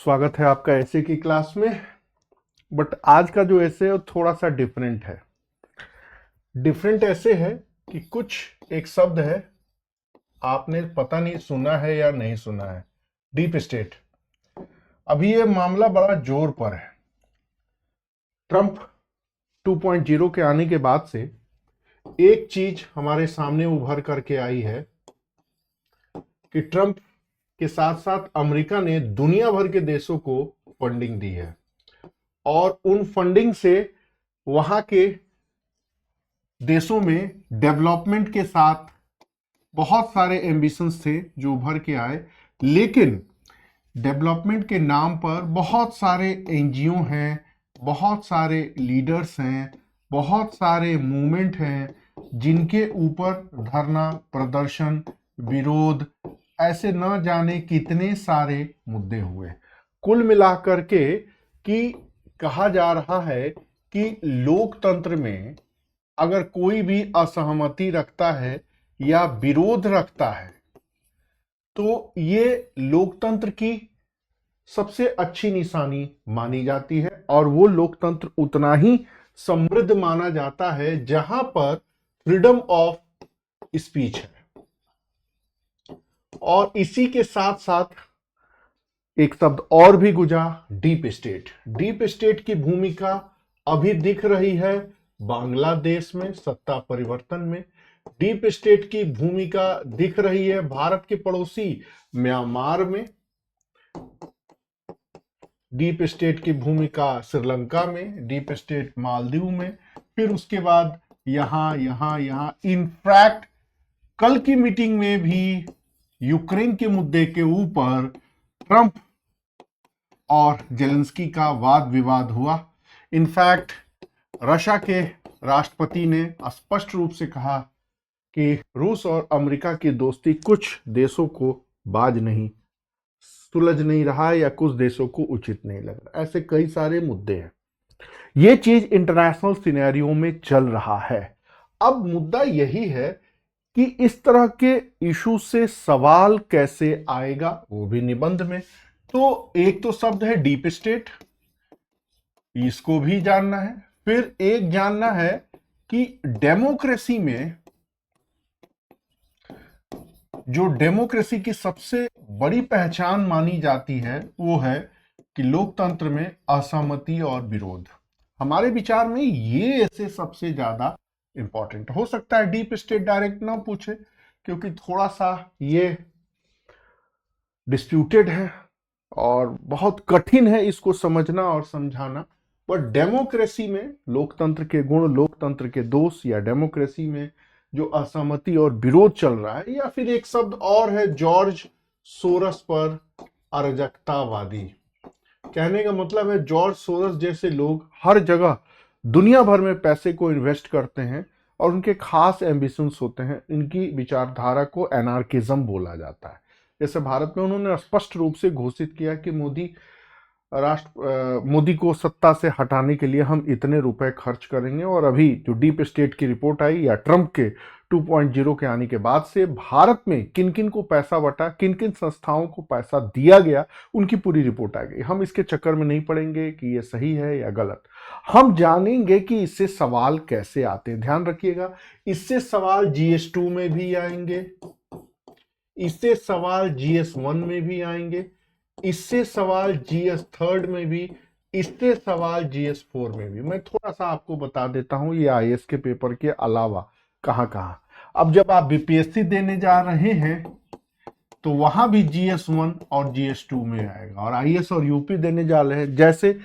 स्वागत है आपका ऐसे की क्लास में। बट आज का जो ऐसे है वो थोड़ा सा डिफरेंट है। डिफरेंट ऐसे है कि कुछ एक शब्द है, आपने पता नहीं सुना है या नहीं सुना है, डीप स्टेट। अभी ये मामला बड़ा जोर पर है। ट्रंप 2.0 के आने के बाद से एक चीज हमारे सामने उभर करके आई है कि ट्रंप के साथ साथ अमेरिका ने दुनिया भर के देशों को फंडिंग दी है और उन फंडिंग से वहां के देशों में डेवलपमेंट के साथ बहुत सारे एम्बिशंस थे जो उभर के आए। लेकिन डेवलपमेंट के नाम पर बहुत सारे एनजीओ हैं, बहुत सारे लीडर्स हैं, बहुत सारे मूवमेंट हैं जिनके ऊपर धरना प्रदर्शन विरोध ऐसे न जाने कितने सारे मुद्दे हुए। कुल मिलाकर के कि कहा जा रहा है कि लोकतंत्र में अगर कोई भी असहमति रखता है या विरोध रखता है तो ये लोकतंत्र की सबसे अच्छी निशानी मानी जाती है और वो लोकतंत्र उतना ही समृद्ध माना जाता है जहां पर फ्रीडम ऑफ स्पीच है। और इसी के साथ साथ एक शब्द और भी गुजा, डीप स्टेट। डीप स्टेट की भूमिका अभी दिख रही है बांग्लादेश में सत्ता परिवर्तन में। डीप स्टेट की भूमिका दिख रही है भारत के पड़ोसी म्यांमार में। डीप स्टेट की भूमिका श्रीलंका में, डीप स्टेट मालदीव में, फिर उसके बाद यहां इनफैक्ट कल की मीटिंग में भी यूक्रेन के मुद्दे के ऊपर ट्रंप और जेलेंस्की का वाद विवाद हुआ। इनफैक्ट रशिया के राष्ट्रपति ने स्पष्ट रूप से कहा कि रूस और अमेरिका की दोस्ती कुछ देशों को बाज नहीं सुलझ नहीं रहा है या कुछ देशों को उचित नहीं लग रहा। ऐसे कई सारे मुद्दे हैं। ये चीज इंटरनेशनल सिनेरियो में चल रहा है। अब मुद्दा यही है कि इस तरह के इशू से सवाल कैसे आएगा, वो भी निबंध में। तो एक तो शब्द है डीप स्टेट, इसको भी जानना है। फिर एक जानना है कि डेमोक्रेसी में जो डेमोक्रेसी की सबसे बड़ी पहचान मानी जाती है वो है कि लोकतंत्र में असहमति और विरोध। हमारे विचार में ये ऐसे सबसे ज्यादा इंपॉर्टेंट हो सकता है। डीप स्टेट डायरेक्ट ना पूछे क्योंकि थोड़ा सा ये डिस्प्यूटेड है और बहुत कठिन है इसको समझना और समझाना। पर डेमोक्रेसी में लोकतंत्र के गुण, लोकतंत्र के दोष, या डेमोक्रेसी में जो असहमति और विरोध चल रहा है, या फिर एक शब्द और है जॉर्ज सोरस पर अराजकतावादी। कहने का मतलब है जॉर्ज सोरस जैसे लोग हर जगह दुनिया भर में पैसे को इन्वेस्ट करते हैं और उनके खास एम्बिशंस होते हैं। इनकी विचारधारा को एनार्किज्म बोला जाता है। जैसे भारत में उन्होंने स्पष्ट रूप से घोषित किया कि मोदी को सत्ता से हटाने के लिए हम इतने रुपए खर्च करेंगे। और अभी जो डीप स्टेट की रिपोर्ट आई या ट्रंप के 2.0 के आने के बाद से भारत में किन किन को पैसा बटा, किन किन संस्थाओं को पैसा दिया गया, उनकी पूरी रिपोर्ट आ गई। हम इसके चक्कर में नहीं पड़ेंगे कि ये सही है या गलत। हम जानेंगे कि इससे सवाल कैसे आते हैं। ध्यान रखिएगा, इससे सवाल GS2 में भी आएंगे, इससे सवाल GS1 में भी आएंगे, इससे सवाल GS3 में भी, इससे सवाल GS4 में भी। मैं थोड़ा सा आपको बता देता हूं ये IAS के पेपर के अलावा कहां कहां। अब जब आप BPSC देने जा रहे हैं तो वहां भी GS1 और GS2 में आएगा। और IAS और UP देने जा रहे हैं, जैसे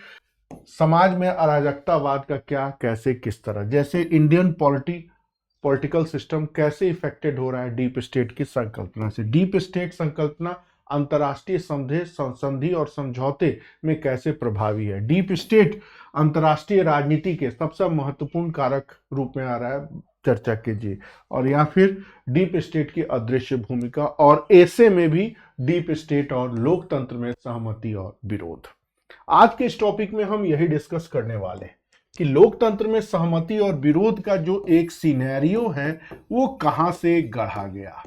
समाज में अराजकतावाद का क्या, कैसे, किस तरह, जैसे इंडियन पॉलिटिकल सिस्टम कैसे इफेक्टेड हो रहा है डीप स्टेट की संकल्पना से। डीप स्टेट संकल्पना अंतर्राष्ट्रीय संधि और समझौते में कैसे प्रभावी है। डीप स्टेट अंतर्राष्ट्रीय राजनीति के सबसे महत्वपूर्ण कारक रूप में आ रहा है, चर्चा कीजिए। और या फिर डीप स्टेट की अदृश्य भूमिका, और ऐसे में भी डीप स्टेट और लोकतंत्र में सहमति और विरोध। आज के इस टॉपिक में हम यही डिस्कस करने वाले हैं कि लोकतंत्र में सहमति और विरोध का जो एक सिनेरियो है वो कहां से गढ़ा गया।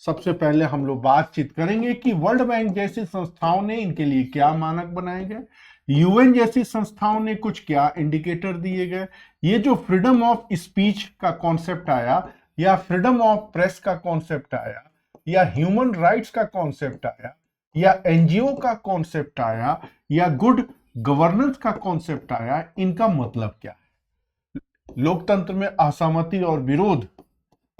सबसे पहले हम लोग बातचीत करेंगे कि वर्ल्ड बैंक जैसी संस्थाओं ने इनके लिए क्या मानक बनाए गए, यूएन जैसी संस्थाओं ने कुछ क्या इंडिकेटर दिए गए, ये जो फ्रीडम ऑफ स्पीच का कॉन्सेप्ट आया या फ्रीडम ऑफ प्रेस का कॉन्सेप्ट आया या ह्यूमन राइट्स का कॉन्सेप्ट आया या एनजीओ का कॉन्सेप्ट आया या गुड गवर्नेंस का कॉन्सेप्ट आया, इनका मतलब क्या है। लोकतंत्र में असहमति और विरोध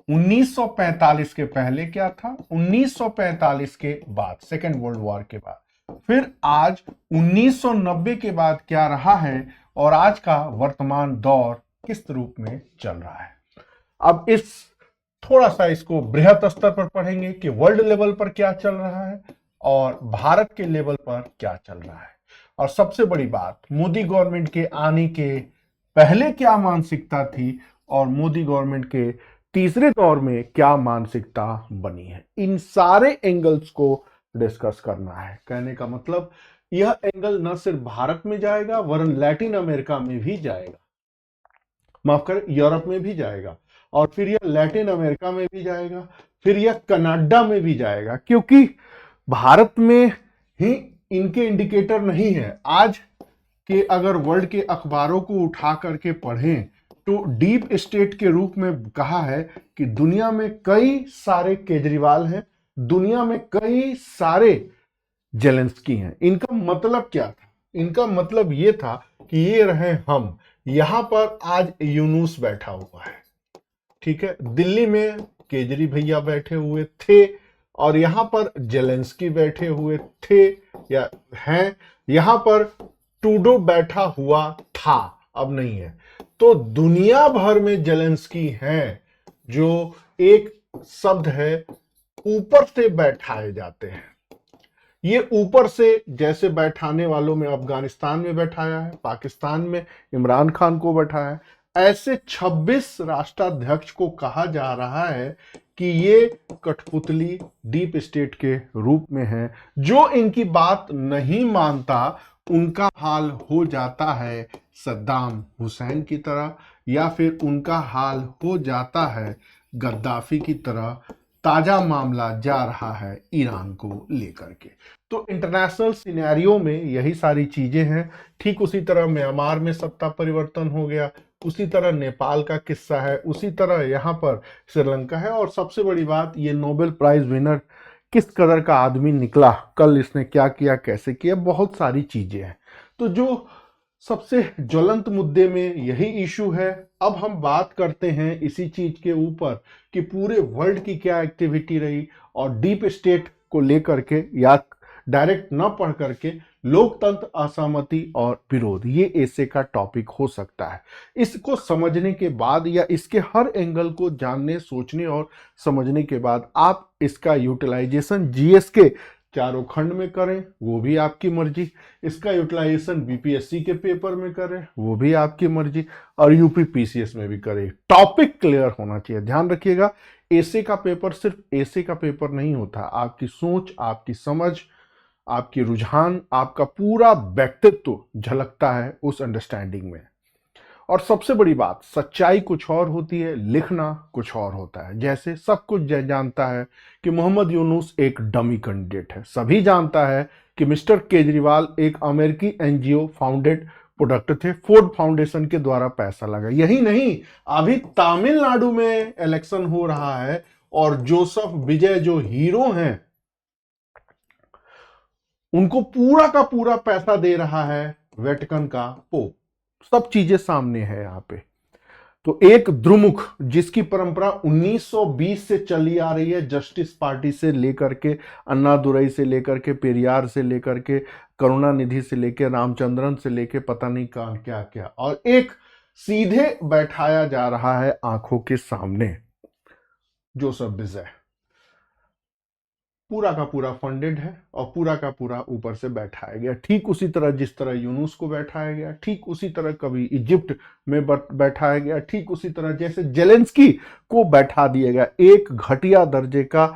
1945 के पहले क्या था, 1945 के बाद सेकेंड वर्ल्ड वॉर के बाद, फिर आज 1990 के बाद क्या रहा है और आज का वर्तमान दौर किस रूप में चल रहा है। अब इस थोड़ा सा इसको बृहत स्तर पर पढ़ेंगे कि वर्ल्ड लेवल पर क्या चल रहा है और भारत के लेवल पर क्या चल रहा है। और सबसे बड़ी बात, मोदी गवर्नमेंट के आने के पहले क्या मानसिकता थी और मोदी गवर्नमेंट के तीसरे दौर में क्या मानसिकता बनी है, इन सारे एंगल्स को डिस्कस करना है। कहने का मतलब यह एंगल न सिर्फ भारत में जाएगा वरन लैटिन अमेरिका में भी जाएगा, माफ कर यूरोप में भी जाएगा, और फिर यह लैटिन अमेरिका में भी जाएगा, फिर यह कनाडा में भी जाएगा, क्योंकि भारत में ही इनके इंडिकेटर नहीं है। आज के अगर वर्ल्ड के अखबारों को उठा करके पढ़ें तो डीप स्टेट के रूप में कहा है कि दुनिया में कई सारे केजरीवाल हैं, दुनिया में कई सारे जेलेंस्की हैं। इनका मतलब क्या था? इनका मतलब ये था कि ये रहे हम, यहां पर आज यूनुस बैठा हुआ है, ठीक है, दिल्ली में केजरी भैया बैठे हुए थे और यहां पर जेलेंस्की बैठे हुए थे या हैं, यहां पर ट्रूडो बैठा हुआ था, अब नहीं है। तो दुनिया भर में जेलेंस्की हैं जो एक शब्द है ऊपर से बैठाए जाते हैं। ये ऊपर से जैसे बैठाने वालों में अफगानिस्तान में बैठाया है, पाकिस्तान में इमरान खान को बैठाया है, ऐसे 26 राष्ट्राध्यक्ष को कहा जा रहा है कि ये कठपुतली डीप स्टेट के रूप में है। जो इनकी बात नहीं मानता उनका हाल हो जाता है सद्दाम हुसैन की तरह, या फिर उनका हाल हो जाता है गद्दाफी की तरह। ताजा मामला जा रहा है ईरान को लेकर के। तो इंटरनेशनल सिनेरियो में यही सारी चीजें हैं। ठीक उसी तरह म्यांमार में सत्ता परिवर्तन हो गया, उसी तरह नेपाल का किस्सा है, उसी तरह यहाँ पर श्रीलंका है। और सबसे बड़ी बात, ये नोबेल प्राइज विनर किस कदर का आदमी निकला, कल इसने क्या किया, कैसे किया, बहुत सारी चीजें हैं। तो जो सबसे ज्वलंत मुद्दे में यही इशू है। अब हम बात करते हैं इसी चीज के ऊपर कि पूरे वर्ल्ड की क्या एक्टिविटी रही और डीप स्टेट को लेकर के या डायरेक्ट न पढ़ करके लोकतंत्र, असहमति और विरोध, ये ऐसे का टॉपिक हो सकता है। इसको समझने के बाद या इसके हर एंगल को जानने, सोचने और समझने के बाद आप इसका यूटिलाइजेशन जीएस के चारों खंड में करें, वो भी आपकी मर्जी। इसका यूटिलाइजेशन बीपीएससी के पेपर में करें, वो भी आपकी मर्जी, और यूपी पीसीएस में भी करें। टॉपिक क्लियर होना चाहिए। ध्यान रखिएगा, ऐसे का पेपर सिर्फ ऐसे का पेपर नहीं होता। आपकी सोच, आपकी समझ, आपकी रुझान, आपका पूरा व्यक्तित्व झलकता है उस अंडरस्टैंडिंग में। और सबसे बड़ी बात, सच्चाई कुछ और होती है, लिखना कुछ और होता है। जैसे सब कुछ जानता है कि मोहम्मद यूनुस एक डमी कैंडिडेट है, सभी जानता है कि मिस्टर केजरीवाल एक अमेरिकी एनजीओ फाउंडेड प्रोडक्ट थे, फोर्ड फाउंडेशन के द्वारा पैसा लगा। यही नहीं, अभी तमिलनाडु में इलेक्शन हो रहा है और जोसेफ विजय जो हीरो हैं उनको पूरा का पूरा पैसा दे रहा है वेटिकन का पोप। सब चीजें सामने है यहाँ पे। तो एक द्रुमुख जिसकी परंपरा 1920 से चली आ रही है, जस्टिस पार्टी से लेकर के, अन्नादुरई से लेकर के, पेरियार से लेकर के, करुणानिधि से लेकर, रामचंद्रन से लेकर, पता नहीं कहां क्या क्या, और एक सीधे बैठाया जा रहा है आंखों के सामने जोसेफ विजय। पूरा का पूरा फंडेड है और पूरा का पूरा ऊपर से बैठाया गया। ठीक उसी तरह जिस तरह यूनुस को बैठाया गया, ठीक उसी तरह कभी इजिप्ट में बैठाया गया, ठीक उसी तरह जैसे जेलेंस्की को बैठा दिया गया, एक घटिया दर्जे का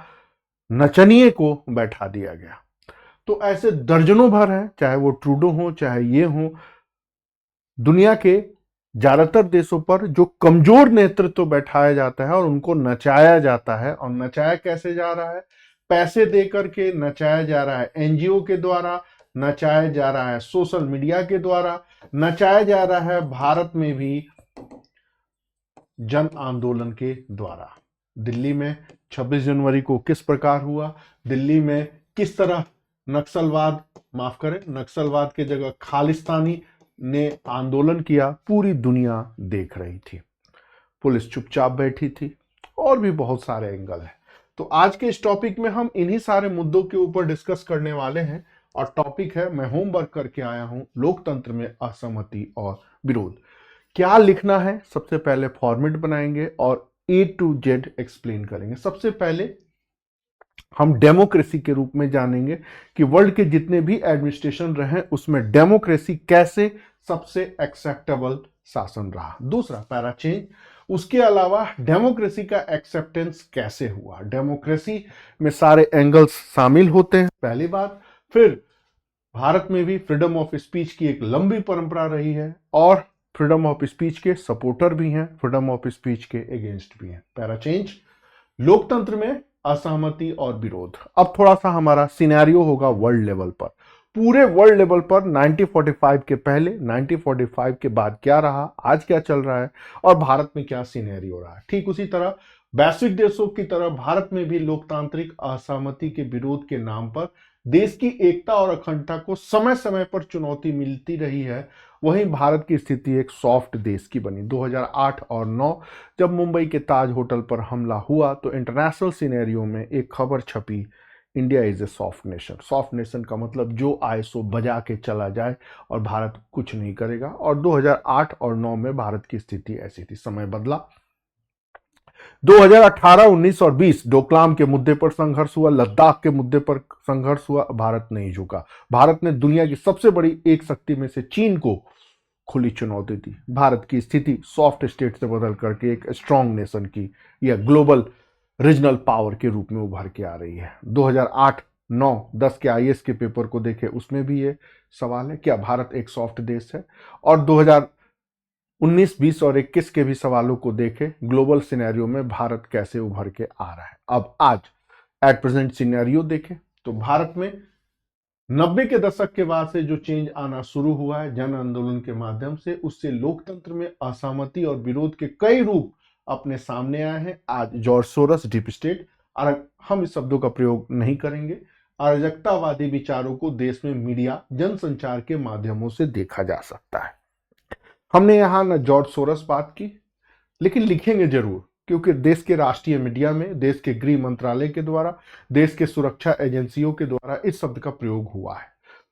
नचनिए को बैठा दिया गया। तो ऐसे दर्जनों भर हैं, चाहे वो ट्रूडो हो, चाहे ये हो, दुनिया के ज्यादातर देशों पर जो कमजोर नेतृत्व बैठाया जाता है और उनको नचाया जाता है, और नचाया कैसे जा रहा है? पैसे देकर के नचाया जा रहा है, एनजीओ के द्वारा नचाया जा रहा है, सोशल मीडिया के द्वारा नचाया जा रहा है, भारत में भी जन आंदोलन के द्वारा। दिल्ली में 26 जनवरी को किस प्रकार हुआ, दिल्ली में किस तरह नक्सलवाद, माफ करें, नक्सलवाद के जगह खालिस्तानी ने आंदोलन किया, पूरी दुनिया देख रही थी, पुलिस चुपचाप बैठी थी, और भी बहुत सारे एंगल है। तो आज के इस टॉपिक में हम इन्हीं सारे मुद्दों के ऊपर डिस्कस करने वाले हैं, और टॉपिक है, मैं होमवर्क करके आया हूं, लोकतंत्र में असहमति और विरोध। क्या लिखना है? सबसे पहले फॉर्मेट बनाएंगे और A to Z एक्सप्लेन करेंगे। सबसे पहले हम डेमोक्रेसी के रूप में जानेंगे कि वर्ल्ड के जितने भी एडमिनिस्ट्रेशन रहे उसमें डेमोक्रेसी कैसे सबसे एक्सेप्टेबल शासन रहा। दूसरा पैरा चेंज, उसके अलावा डेमोक्रेसी का एक्सेप्टेंस कैसे हुआ, डेमोक्रेसी में सारे एंगल्स शामिल होते हैं, पहली बात। फिर भारत में भी फ्रीडम ऑफ स्पीच की एक लंबी परंपरा रही है, और फ्रीडम ऑफ स्पीच के सपोर्टर भी हैं, फ्रीडम ऑफ स्पीच के अगेंस्ट भी हैं। पैरा चेंज, लोकतंत्र में असहमति और विरोध। अब थोड़ा सा हमारा सिनेरियो होगा वर्ल्ड लेवल पर, पूरे वर्ल्ड लेवल पर 1945 के पहले, 1945 के बाद क्या रहा, आज क्या चल रहा है, और भारत में क्या सिनेरियो रहा है। ठीक उसी तरह वैश्विक देशों की तरह भारत में भी लोकतांत्रिक असहमति के विरोध के नाम पर देश की एकता और अखंडता को समय समय पर चुनौती मिलती रही है। वहीं भारत की स्थिति एक सॉफ्ट देश की बनी। 2008 और 9 जब मुंबई के ताज होटल पर हमला हुआ तो इंटरनेशनल सिनेरियो में एक खबर छपी, India is a soft nation. Soft nation का मतलब जो आए सो बजा के चला जाए और भारत कुछ नहीं करेगा। और 2008 और 9 में भारत की स्थिति ऐसी थी। समय बदला, 2018, 19 और 20 डोकलाम के मुद्दे पर संघर्ष हुआ, लद्दाख के मुद्दे पर संघर्ष हुआ, भारत नहीं झुका। भारत ने दुनिया की सबसे बड़ी एक शक्ति में से चीन को खुली चुनौती दी। भारत की स्थिति सॉफ्ट स्टेट से बदल करके एक स्ट्रांग नेशन की या ग्लोबल रीजनल पावर के रूप में उभर के आ रही है। 2008, 9, 10 के आईएएस के पेपर को देखे, उसमें भी ये सवाल है, क्या भारत एक सॉफ्ट देश है? और 2019, 20 और 21 के भी सवालों को देखे, ग्लोबल सिनेरियो में भारत कैसे उभर के आ रहा है। अब आज एट प्रेजेंट सिनेरियो देखें तो भारत में 90 के दशक के बाद से जो चेंज आना शुरू हुआ है जन आंदोलन के माध्यम से, उससे लोकतंत्र में असहमति और विरोध के कई रूप अपने सामने आए हैं। आज जॉर्ज सोरस, डीप स्टेट, हम इस शब्दों का प्रयोग नहीं करेंगे, अराजकतावादी विचारों को देश में मीडिया, जनसंचार के माध्यमों से देखा जा सकता है। हमने यहां न जॉर्ज सोरस बात की, लेकिन लिखेंगे जरूर, क्योंकि देश के राष्ट्रीय मीडिया में, देश के गृह मंत्रालय के द्वारा, देश के सुरक्षा एजेंसियों के द्वारा इस शब्द का प्रयोग हुआ है।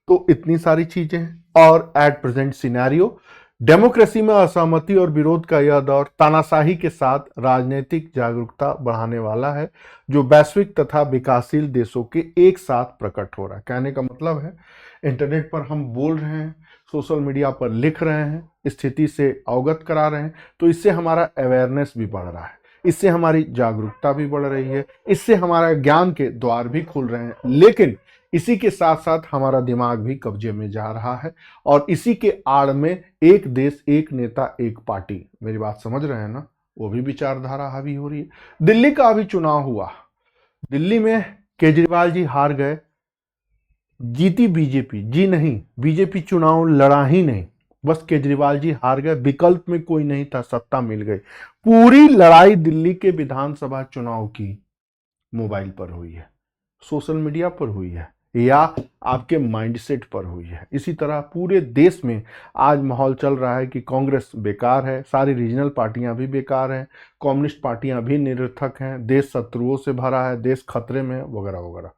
तो इतनी सारी चीजें हैं। और एट प्रेजेंट सिनेरियो, डेमोक्रेसी में असहमति और विरोध का यह दौर तानाशाही के साथ राजनीतिक जागरूकता बढ़ाने वाला है, जो वैश्विक तथा विकासशील देशों के एक साथ प्रकट हो रहा है। कहने का मतलब है, इंटरनेट पर हम बोल रहे हैं, सोशल मीडिया पर लिख रहे हैं, स्थिति से अवगत करा रहे हैं, तो इससे हमारा अवेयरनेस भी बढ़ रहा है, इससे हमारी जागरूकता भी बढ़ रही है, इससे हमारा ज्ञान के द्वार भी खुल रहे हैं। लेकिन इसी के साथ साथ हमारा दिमाग भी कब्जे में जा रहा है, और इसी के आड़ में एक देश, एक नेता, एक पार्टी, मेरी बात समझ रहे हैं ना, वो भी विचारधारा हावी हो रही है। दिल्ली का अभी चुनाव हुआ, दिल्ली में केजरीवाल जी हार गए, जीती बीजेपी, जी नहीं, बीजेपी चुनाव लड़ा ही नहीं, बस केजरीवाल जी हार गए, विकल्प में कोई नहीं था, सत्ता मिल गई। पूरी लड़ाई दिल्ली के विधानसभा चुनाव की मोबाइल पर हुई है, सोशल मीडिया पर हुई है, या आपके माइंडसेट पर हुई है। इसी तरह पूरे देश में आज माहौल चल रहा है कि कांग्रेस बेकार है, सारी रीजनल पार्टियां भी बेकार हैं, कम्युनिस्ट पार्टियां भी निरर्थक हैं, देश शत्रुओं से भरा है, देश खतरे में है, वगैरह वगैरह।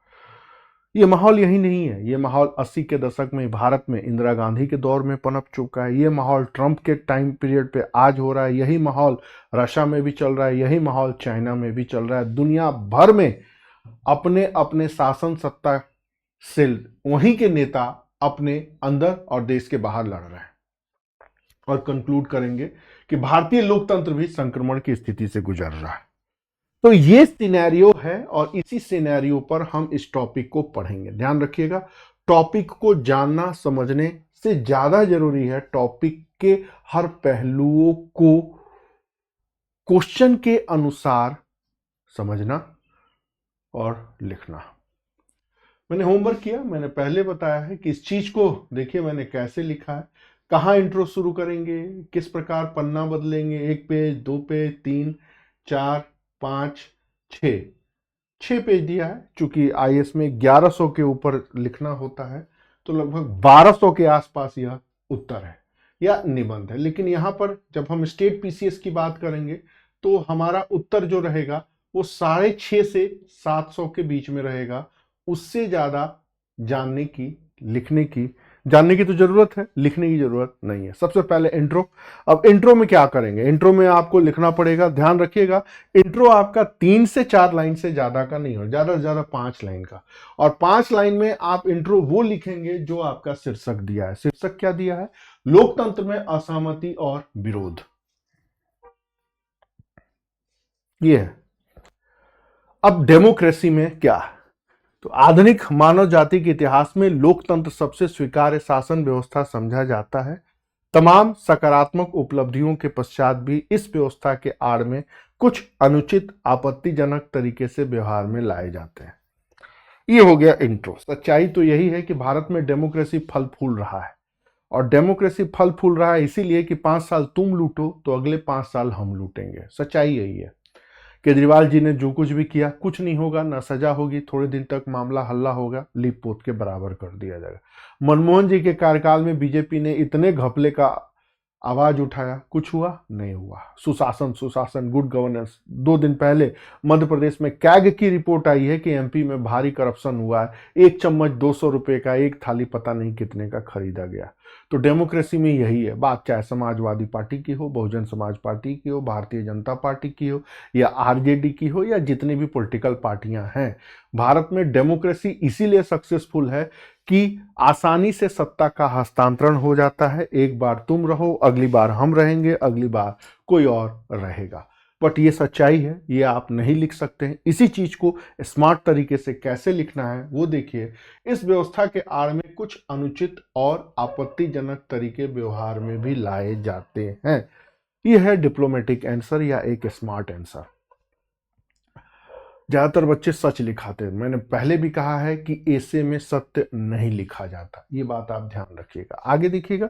ये माहौल यही नहीं है, ये माहौल 80 के दशक में भारत में इंदिरा गांधी के दौर में पनप चुका है, ये माहौल ट्रंप के टाइम पीरियड पे आज हो रहा है, यही माहौल रशिया में भी चल रहा है, यही माहौल चाइना में भी चल रहा है। दुनिया भर में अपने अपने शासन सत्ता से वहीं के नेता अपने अंदर और देश के बाहर लड़ रहे हैं। और कंक्लूड करेंगे कि भारतीय लोकतंत्र भी संक्रमण की स्थिति से गुजर रहा है। तो ये सिनेरियो है, और इसी सिनेरियो पर हम इस टॉपिक को पढ़ेंगे। ध्यान रखिएगा, टॉपिक को जानना समझने से ज्यादा जरूरी है टॉपिक के हर पहलुओं को क्वेश्चन के अनुसार समझना और लिखना। मैंने होमवर्क किया, मैंने पहले बताया है कि इस चीज को देखिए मैंने कैसे लिखा है, कहाँ इंट्रो शुरू करेंगे, किस प्रकार पन्ना बदलेंगे, 1 पेज, 2 पेज, 3, 4, 5, 6 पेज दिया है। चूंकि आईएएस में 1100 के ऊपर लिखना होता है तो लगभग 1200 के आसपास यह उत्तर है या निबंध है। लेकिन यहां पर जब हम स्टेट पीसीएस की बात करेंगे तो हमारा उत्तर जो रहेगा वो 650 से 700 के बीच में रहेगा। उससे ज्यादा जानने की लिखने की जानने की तो जरूरत है, लिखने की जरूरत नहीं है। सबसे पहले इंट्रो। अब इंट्रो में क्या करेंगे, इंट्रो में आपको लिखना पड़ेगा, ध्यान रखिएगा इंट्रो आपका 3 से 4 लाइन से ज्यादा का नहीं हो, ज्यादा से ज्यादा 5 लाइन का। और 5 लाइन में आप इंट्रो वो लिखेंगे जो आपका शीर्षक दिया है। शीर्षक क्या दिया है? लोकतंत्र में असहमति और विरोध, ये है। अब डेमोक्रेसी में क्या है, तो आधुनिक मानव जाति के इतिहास में लोकतंत्र सबसे स्वीकार्य शासन व्यवस्था समझा जाता है। तमाम सकारात्मक उपलब्धियों के पश्चात भी इस व्यवस्था के आड़ में कुछ अनुचित आपत्तिजनक तरीके से व्यवहार में लाए जाते हैं। ये हो गया इंट्रो। सच्चाई तो यही है कि भारत में डेमोक्रेसी फल फूल रहा है, और डेमोक्रेसी फल फूल रहा है इसीलिए कि 5 साल तुम लूटो तो अगले 5 साल हम लूटेंगे। सच्चाई यही है। केजरीवाल जी ने जो कुछ भी किया कुछ नहीं होगा, ना सजा होगी, थोड़े दिन तक मामला हल्ला होगा, लीप पोत के बराबर कर दिया जाएगा। मनमोहन जी के कार्यकाल में बीजेपी ने इतने घपले का आवाज उठाया, कुछ हुआ नहीं हुआ। सुशासन सुशासन गुड गवर्नेंस। 2 दिन पहले मध्य प्रदेश में कैग की रिपोर्ट आई है कि एमपी में भारी करप्शन हुआ है। 1 चम्मच 200 रुपए का, 1 थाली पता नहीं कितने का खरीदा गया। तो डेमोक्रेसी में यही है बात, चाहे समाजवादी पार्टी की हो, बहुजन समाज पार्टी की हो, भारतीय जनता पार्टी की हो, या आरजेडी की हो, या जितनी भी पॉलिटिकल पार्टियां हैं। भारत में डेमोक्रेसी इसीलिए सक्सेसफुल है कि आसानी से सत्ता का हस्तांतरण हो जाता है। एक बार तुम रहो, अगली बार हम रहेंगे, अगली बार कोई और रहेगा। बट ये सच्चाई है, ये आप नहीं लिख सकते हैं। इसी चीज को स्मार्ट तरीके से कैसे लिखना है वो देखिए। इस व्यवस्था के आड़ में कुछ अनुचित और आपत्तिजनक तरीके व्यवहार में भी लाए जाते हैं। यह है डिप्लोमेटिक आंसर या एक स्मार्ट आंसर। ज्यादातर बच्चे सच लिखाते हैं। मैंने पहले भी कहा है कि ऐसे में सत्य नहीं लिखा जाता, ये बात आप ध्यान रखिएगा। आगे देखिएगा,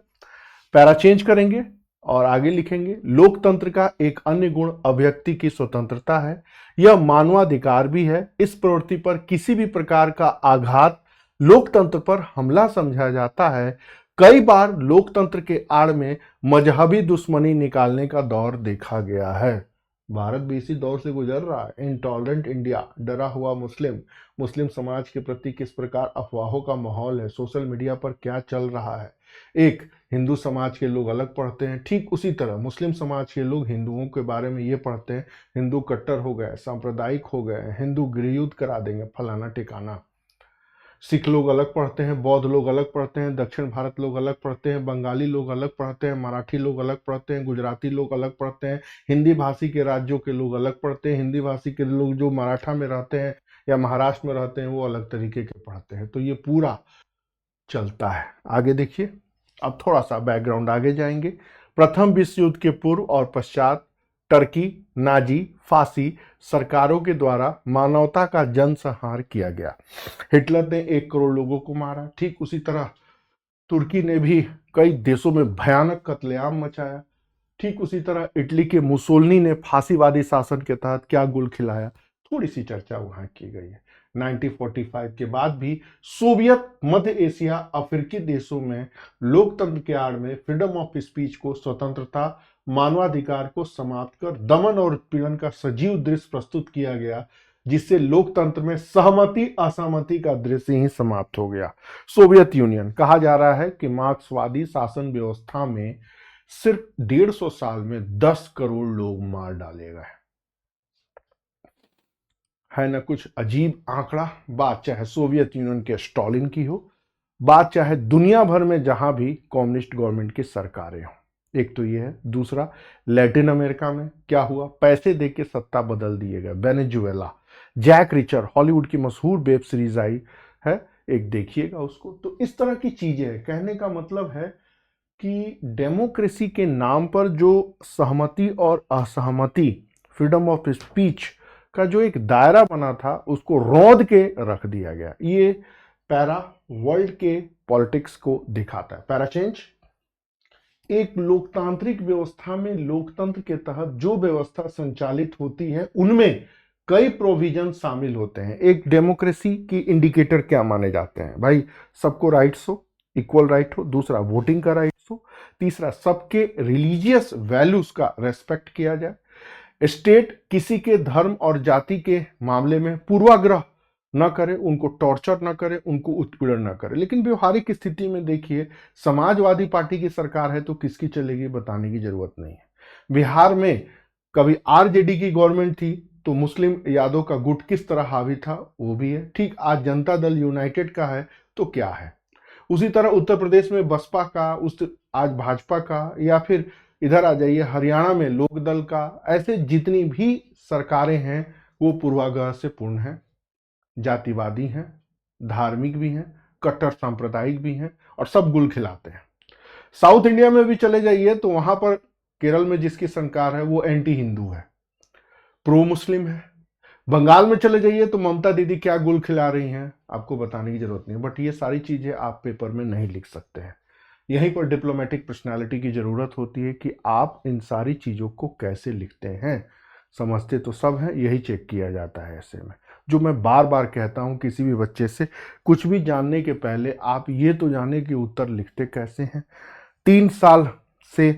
पैरा चेंज करेंगे और आगे लिखेंगे, लोकतंत्र का एक अन्य गुण अभिव्यक्ति की स्वतंत्रता है। यह मानवाधिकार भी है। इस प्रवृत्ति पर किसी भी प्रकार का आघात लोकतंत्र पर हमला समझा जाता है। कई बार लोकतंत्र के आड़ में मजहबी दुश्मनी निकालने का दौर देखा गया है। भारत भी इसी दौर से गुजर रहा है। इंटॉलरेंट इंडिया, डरा हुआ मुस्लिम, मुस्लिम समाज के प्रति किस प्रकार अफवाहों का माहौल है, सोशल मीडिया पर क्या चल रहा है। एक हिंदू समाज के लोग अलग पढ़ते हैं, ठीक उसी तरह मुस्लिम समाज के लोग हिंदुओं के बारे में ये पढ़ते हैं हिंदू कट्टर हो गए, सांप्रदायिक हो गए, हिंदू गृहयुद्ध करा देंगे, फलाना ठिकाना। सिख लोग अलग पढ़ते हैं, बौद्ध लोग अलग पढ़ते हैं, दक्षिण भारत लोग अलग पढ़ते हैं, बंगाली लोग अलग पढ़ते हैं, मराठी लोग अलग पढ़ते हैं, गुजराती लोग अलग पढ़ते हैं, हिंदी भाषी के राज्यों के लोग अलग पढ़ते हैं, हिंदी भाषी के लोग जो मराठा में रहते हैं या महाराष्ट्र में रहते हैं वो अलग तरीके के पढ़ते हैं। तो ये पूरा चलता है। आगे देखिए, अब थोड़ा सा बैकग्राउंड आगे जाएंगे। प्रथम विश्व युद्ध के पूर्व और पश्चात टर्की, नाजी, फांसी सरकारों के द्वारा मानवता का जनसंहार किया गया। हिटलर ने 1 करोड़ लोगों को मारा, ठीक उसी तरह तुर्की ने भी कई देशों में भयानक कत्लेआम मचाया। ठीक उसी तरह इटली के मुसोलिनी ने फांसीवादी शासन के तहत क्या गुल खिलाया, थोड़ी सी चर्चा वहां की गई है। 1945 के बाद भी सोवियत, मध्य एशिया, अफ्रीकी देशों में लोकतंत्र के आड़ में फ्रीडम ऑफ स्पीच को, स्वतंत्रता, मानवाधिकार को समाप्त कर दमन और उत्पीड़न का सजीव दृश्य प्रस्तुत किया गया, जिससे लोकतंत्र में सहमति असहमति का दृश्य ही समाप्त हो गया। सोवियत यूनियन, कहा जा रहा है कि मार्क्सवादी शासन व्यवस्था में सिर्फ 150 साल में 10 करोड़ लोग मार डाले गए। है ना कुछ अजीब आंकड़ा। बात चाहे सोवियत यूनियन के स्टालिन की हो, बात चाहे दुनिया भर में जहां भी कम्युनिस्ट गवर्नमेंट की सरकारें हों। एक तो ये है। दूसरा, लैटिन अमेरिका में क्या हुआ, पैसे देके सत्ता बदल दिए गए। वेनेजुएला, जैक रिचर, हॉलीवुड की मशहूर वेब सीरीज आई है, एक देखिएगा उसको। तो इस तरह की चीजें है। कहने का मतलब है कि डेमोक्रेसी के नाम पर जो सहमति और असहमति, फ्रीडम ऑफ स्पीच का जो एक दायरा बना था, उसको रौंद के रख दिया गया। ये पैरा वर्ल्ड के पॉलिटिक्स को दिखाता है। पैरा चेंज, एक लोकतांत्रिक व्यवस्था में लोकतंत्र के तहत जो व्यवस्था संचालित होती है उनमें कई प्रोविजन शामिल होते हैं। एक डेमोक्रेसी की इंडिकेटर क्या माने जाते हैं? भाई, सबको राइट्स हो, इक्वल राइट हो। दूसरा, वोटिंग का राइट्स हो। तीसरा, सबके रिलीजियस वैल्यूज का रेस्पेक्ट किया जाए। स्टेट किसी के धर्म और जाति के मामले में पूर्वाग्रह न करे, उनको टॉर्चर न करे, उनको उत्पीड़न न करे। लेकिन व्यवहारिक स्थिति में देखिए, समाजवादी पार्टी की सरकार है तो किसकी चलेगी बताने की जरूरत नहीं है। बिहार में कभी आरजेडी की गवर्नमेंट थी तो मुस्लिम यादव का गुट किस तरह हावी था वो भी है। ठीक आज जनता दल यूनाइटेड का है तो क्या है। उसी तरह उत्तर प्रदेश में बसपा का, आज भाजपा का, या फिर इधर आ जाइए हरियाणा में लोकदल का। ऐसे जितनी भी सरकारें हैं वो पूर्वाग्रह से पूर्ण हैं, जातिवादी हैं, धार्मिक भी हैं, कट्टर सांप्रदायिक भी हैं और सब गुल खिलाते हैं। साउथ इंडिया में भी चले जाइए तो वहां पर केरल में जिसकी सरकार है वो एंटी हिंदू है, प्रो मुस्लिम है। बंगाल में चले जाइए तो ममता दीदी क्या गुल खिला रही हैं आपको बताने की जरूरत नहीं। बट ये सारी चीजें आप पेपर में नहीं लिख सकते हैं। यहीं पर डिप्लोमेटिक पर्सनालिटी की जरूरत होती है कि आप इन सारी चीजों को कैसे लिखते हैं। समझते तो सब हैं, यही चेक किया जाता है ऐसे में। जो मैं बार बार कहता हूं किसी भी बच्चे से, कुछ भी जानने के पहले आप ये तो जाने कि उत्तर लिखते कैसे हैं। 3 साल से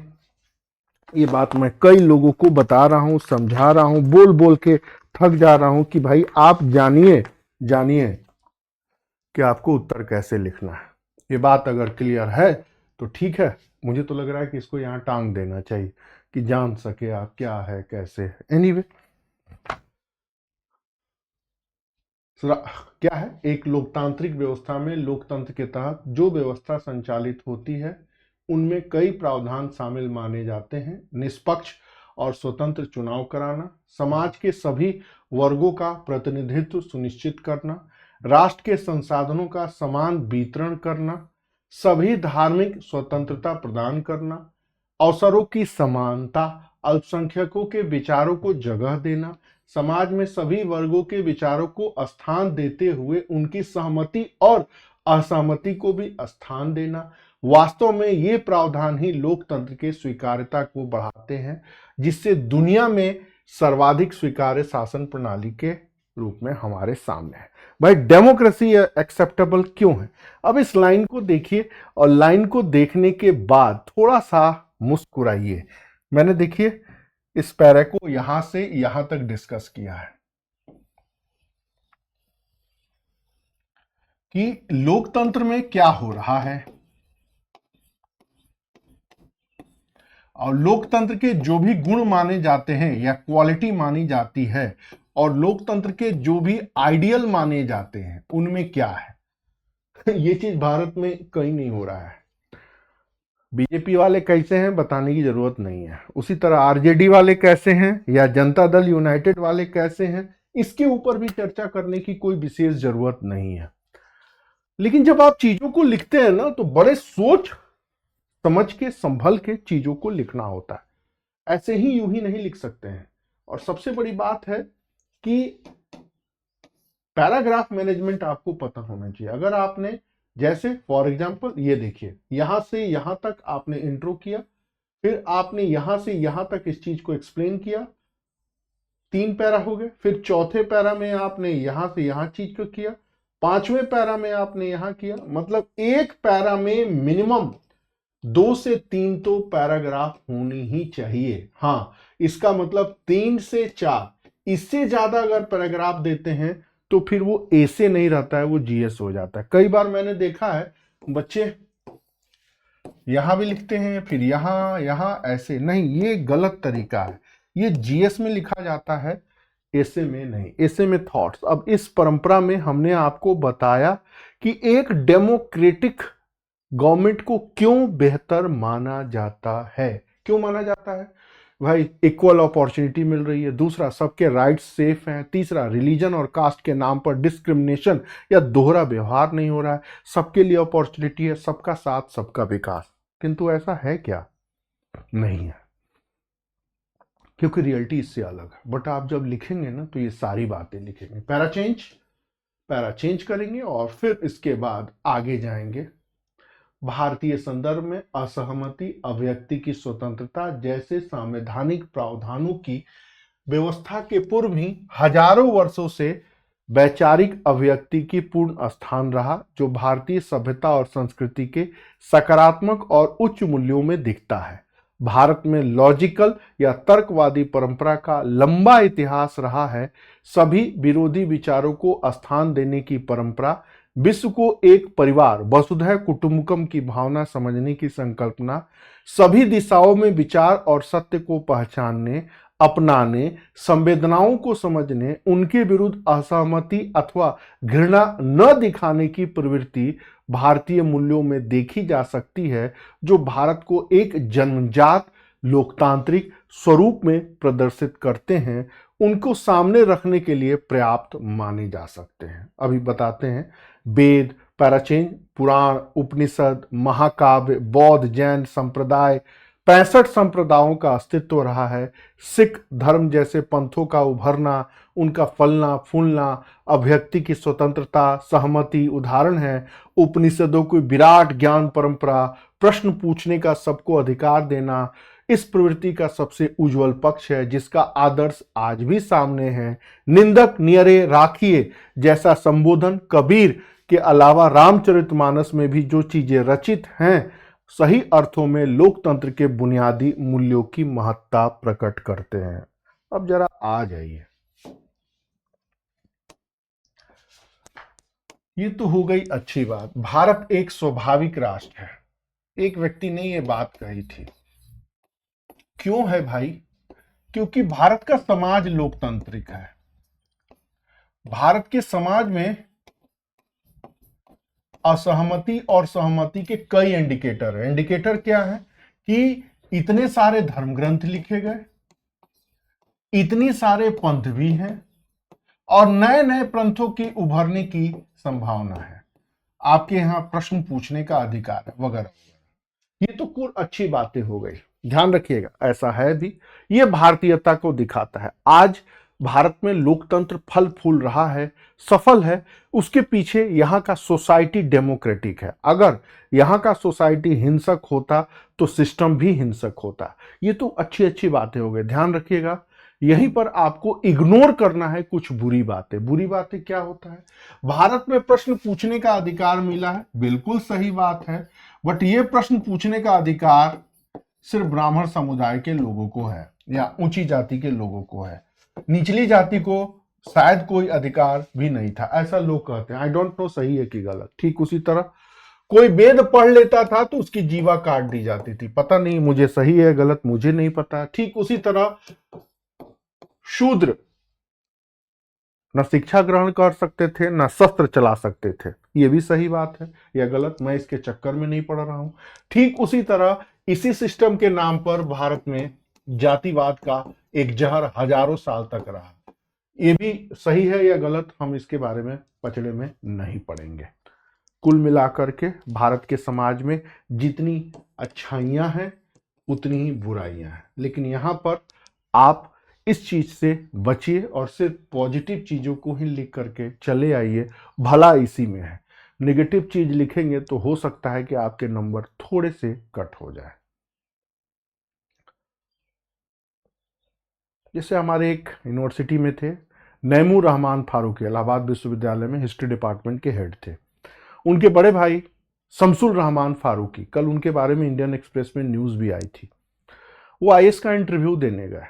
ये बात मैं कई लोगों को बता रहा हूं, समझा रहा हूं, बोल बोल के थक जा रहा हूं कि भाई आप जानिए कि आपको उत्तर कैसे लिखना है। ये बात अगर क्लियर है तो ठीक है। मुझे तो लग रहा है कि इसको यहां टांग देना चाहिए कि जान सके आप क्या है कैसे है। एनीवे, क्या है, एक लोकतांत्रिक व्यवस्था में लोकतंत्र के तहत जो व्यवस्था संचालित होती है उनमें कई प्रावधान शामिल माने जाते हैं। निष्पक्ष और स्वतंत्र चुनाव कराना, समाज के सभी वर्गों का प्रतिनिधित्व सुनिश्चित करना, राष्ट्र के संसाधनों का समान वितरण करना, सभी धार्मिक स्वतंत्रता प्रदान करना, अवसरों की समानता, अल्पसंख्यकों के विचारों को जगह देना, समाज में सभी वर्गों के विचारों को स्थान देते हुए उनकी सहमति और असहमति को भी स्थान देना। वास्तव में ये प्रावधान ही लोकतंत्र के स्वीकार्यता को बढ़ाते हैं, जिससे दुनिया में सर्वाधिक स्वीकार्य शासन प्रणाली के रूप में हमारे सामने है। भाई, डेमोक्रेसी एक्सेप्टेबल क्यों है? अब इस लाइन को देखिए और लाइन को देखने के बाद थोड़ा सा मुस्कुराइए। मैंने देखिए इस पैरे को यहां से यहां तक डिस्कस किया है कि लोकतंत्र में क्या हो रहा है और लोकतंत्र के जो भी गुण माने जाते हैं या क्वालिटी मानी जाती है और लोकतंत्र के जो भी आइडियल माने जाते हैं उनमें क्या है। ये चीज भारत में कहीं नहीं हो रहा है। बीजेपी वाले कैसे हैं बताने की जरूरत नहीं है। उसी तरह आरजेडी वाले कैसे हैं या जनता दल यूनाइटेड वाले कैसे हैं, इसके ऊपर भी चर्चा करने की कोई विशेष जरूरत नहीं है। लेकिन जब आप चीजों को लिखते हैं ना तो बड़े सोच समझ के संभल के चीजों को लिखना होता है। ऐसे ही यूं ही नहीं लिख सकते हैं। और सबसे बड़ी बात है कि पैराग्राफ मैनेजमेंट आपको पता होना चाहिए। अगर आपने, जैसे फॉर एग्जांपल ये देखिए, यहां से यहां तक आपने इंट्रो किया, फिर आपने यहां से यहां तक इस चीज को एक्सप्लेन किया, 3 पैरा हो गए। फिर चौथे पैरा में आपने यहां से यहां चीज को किया, 5वें पैरा में आपने यहां किया। मतलब एक पैरा में मिनिमम 2 से 3 तो पैराग्राफ होनी ही चाहिए। हाँ, इसका मतलब 3 से 4, इससे ज्यादा अगर पैराग्राफ देते हैं तो फिर वो ऐसे नहीं रहता है, वो जीएस हो जाता है। कई बार मैंने देखा है बच्चे यहां भी लिखते हैं, फिर यहां ऐसे नहीं, ये गलत तरीका है। ये जीएस में लिखा जाता है, ऐसे में नहीं, ऐसे में थॉट्स। अब इस परंपरा में हमने आपको बताया कि एक डेमोक्रेटिक गवर्नमेंट को क्यों बेहतर माना जाता है। क्यों माना जाता है? भाई इक्वल अपॉर्चुनिटी मिल रही है, दूसरा सबके राइट्स सेफ हैं, तीसरा रिलीजन और कास्ट के नाम पर डिस्क्रिमिनेशन या दोहरा व्यवहार नहीं हो रहा है, सबके लिए अपॉर्चुनिटी है, सबका साथ सबका विकास। किंतु ऐसा है क्या? नहीं है, क्योंकि रियलिटी इससे अलग है। बट आप जब लिखेंगे ना तो ये सारी बातें लिखेंगे, पैरा चेंज करेंगे और फिर इसके बाद आगे जाएंगे। भारतीय संदर्भ में असहमति, अभिव्यक्ति की स्वतंत्रता जैसे संवैधानिक प्रावधानों की व्यवस्था के पूर्व ही हजारों वर्षों से वैचारिक अभिव्यक्ति की पूर्ण स्थान रहा, जो भारतीय सभ्यता और संस्कृति के सकारात्मक और उच्च मूल्यों में दिखता है। भारत में लॉजिकल या तर्कवादी परंपरा का लंबा इतिहास रहा है। सभी विरोधी विचारों को स्थान देने की परंपरा, विश्व को एक परिवार वसुधैव कुटुंबकम की भावना समझने की संकल्पना, सभी दिशाओं में विचार और सत्य को पहचानने, अपनाने, संवेदनाओं को समझने, उनके विरुद्ध असहमति अथवा घृणा न दिखाने की प्रवृत्ति भारतीय मूल्यों में देखी जा सकती है, जो भारत को एक जन्मजात लोकतांत्रिक स्वरूप में प्रदर्शित करते हैं, उनको सामने रखने के लिए पर्याप्त माने जा सकते हैं। अभी बताते हैं। वेद, पैराचेंज, पुराण, उपनिषद, महाकाव्य, बौद्ध, जैन संप्रदाय, 65 संप्रदायों का अस्तित्व रहा है। सिख धर्म जैसे पंथों का उभरना, उनका फलना फूलना, अभिव्यक्ति की स्वतंत्रता, सहमति उदाहरण है। उपनिषदों की विराट ज्ञान परंपरा, प्रश्न पूछने का सबको अधिकार देना, इस प्रवृत्ति का सबसे उज्जवल पक्ष है, जिसका आदर्श आज भी सामने है। निंदक नियरे राखिए जैसा संबोधन कबीर के अलावा रामचरितमानस में भी जो चीजें रचित हैं, सही अर्थों में लोकतंत्र के बुनियादी मूल्यों की महत्ता प्रकट करते हैं। अब जरा आ जाइए, ये तो हो गई अच्छी बात। भारत एक स्वाभाविक राष्ट्र है। एक व्यक्ति ने ये बात कही थी। क्यों है भाई? क्योंकि भारत का समाज लोकतांत्रिक है। भारत के समाज में असहमति और सहमति के कई इंडिकेटर है। इंडिकेटर क्या है? कि इतने सारे धर्म ग्रंथ लिखे गए, इतने सारे पंथ भी हैं और नए नए पंथों की उभरने की संभावना है। आपके यहां प्रश्न पूछने का अधिकार है वगैरह। ये तो कुछ अच्छी बातें हो गई, ध्यान रखिएगा, ऐसा है भी। ये भारतीयता को दिखाता है। आज भारत में लोकतंत्र फल फूल रहा है, सफल है। उसके पीछे यहाँ का सोसाइटी डेमोक्रेटिक है। अगर यहाँ का सोसाइटी हिंसक होता तो सिस्टम भी हिंसक होता। ये तो अच्छी अच्छी बातें हो गई, ध्यान रखिएगा। यहीं पर आपको इग्नोर करना है कुछ बुरी बातें। बुरी बातें क्या होता है? भारत में प्रश्न पूछने का अधिकार मिला है, बिल्कुल सही बात है, बट ये प्रश्न पूछने का अधिकार सिर्फ ब्राह्मण समुदाय के लोगों को है या ऊंची जाति के लोगों को है। निचली जाति को शायद कोई अधिकार भी नहीं था, ऐसा लोग कहते हैं। आई डोंट नो सही है कि गलत। ठीक उसी तरह कोई वेद पढ़ लेता था तो उसकी जीवा काट दी जाती थी। पता नहीं मुझे सही है गलत, मुझे नहीं पता। ठीक उसी तरह शूद्र न शिक्षा ग्रहण कर सकते थे, न शस्त्र चला सकते थे। ये भी सही बात है या गलत, मैं इसके चक्कर में नहीं पड़ रहा हूं। ठीक उसी तरह इसी सिस्टम के नाम पर भारत में जातिवाद का एक जहर हजारों साल तक रहा। ये भी सही है या गलत, हम इसके बारे में पचड़े में नहीं पड़ेंगे। कुल मिलाकर के भारत के समाज में जितनी अच्छाइयां हैं उतनी ही बुराइयां हैं, लेकिन यहां पर आप इस चीज से बचिए और सिर्फ पॉजिटिव चीजों को ही लिख करके चले आइए। भला इसी में है। नेगेटिव चीज लिखेंगे तो हो सकता है कि आपके नंबर थोड़े से कट हो जाए। जैसे हमारे एक यूनिवर्सिटी में थे नैमूर रहमान फारूकी, इलाहाबाद विश्वविद्यालय में हिस्ट्री डिपार्टमेंट के हेड थे। उनके बड़े भाई शमसुल रहमान फारूकी, कल उनके बारे में इंडियन एक्सप्रेस में न्यूज भी आई थी। वो आईएएस का इंटरव्यू देने गए।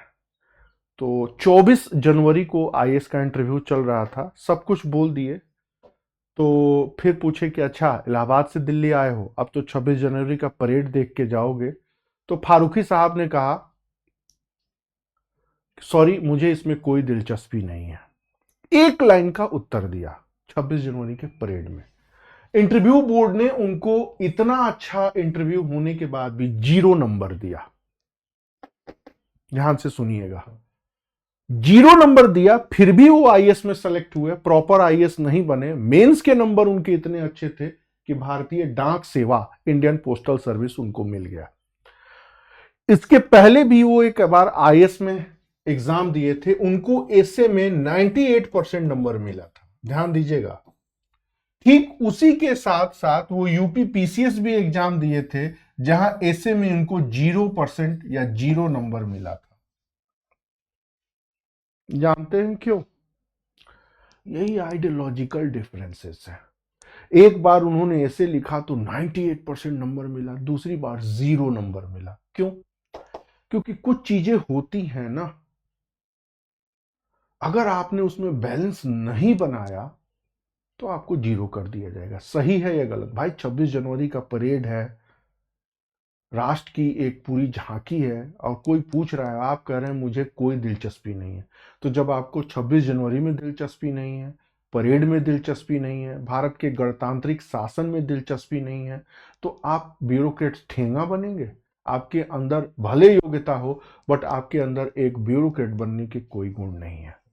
तो 24 जनवरी को आईएएस का इंटरव्यू चल रहा था, सब कुछ बोल दिए। तो फिर पूछे कि अच्छा इलाहाबाद से दिल्ली आए हो, अब तो 26 जनवरी का परेड देख के जाओगे। तो फारूकी साहब ने कहा सॉरी मुझे इसमें कोई दिलचस्पी नहीं है। एक लाइन का उत्तर दिया 26 जनवरी के परेड में। इंटरव्यू बोर्ड ने उनको इतना अच्छा इंटरव्यू होने के बाद भी 0 नंबर दिया। ध्यान से सुनिएगा। 0 नंबर दिया, फिर भी वो आईएएस में सेलेक्ट हुए, प्रॉपर आईएएस नहीं बने। मेंस के नंबर उनके इतने अच्छे थे कि भारतीय डाक सेवा, इंडियन पोस्टल सर्विस उनको मिल गया। इसके पहले भी वो एक बार आईएएस में एग्जाम दिए थे, उनको एसए में 98% नंबर मिला था। ध्यान दीजिएगा। ठीक उसी के साथ साथ वो यूपी पीसीएस भी एग्जाम दिए थे, जहां एसए में उनको 0% या 0 नंबर मिला था। जानते हैं क्यों? यही आइडियोलॉजिकल डिफरेंसेस है। एक बार उन्होंने ऐसे लिखा तो 98% नंबर मिला, दूसरी बार 0 नंबर मिला। क्यों? क्योंकि कुछ चीजें होती हैं ना, अगर आपने उसमें बैलेंस नहीं बनाया तो आपको 0 कर दिया जाएगा। सही है या गलत? भाई 26 जनवरी का परेड है, राष्ट्र की एक पूरी झांकी है, और कोई पूछ रहा है, आप कह रहे हैं मुझे कोई दिलचस्पी नहीं है। तो जब आपको 26 जनवरी में दिलचस्पी नहीं है, परेड में दिलचस्पी नहीं है, भारत के गणतांत्रिक शासन में दिलचस्पी नहीं है, तो आप ब्यूरोक्रेट ठेंगा बनेंगे? आपके अंदर भले योग्यता हो, बट आपके अंदर एक ब्यूरोक्रेट बनने के कोई गुण नहीं है।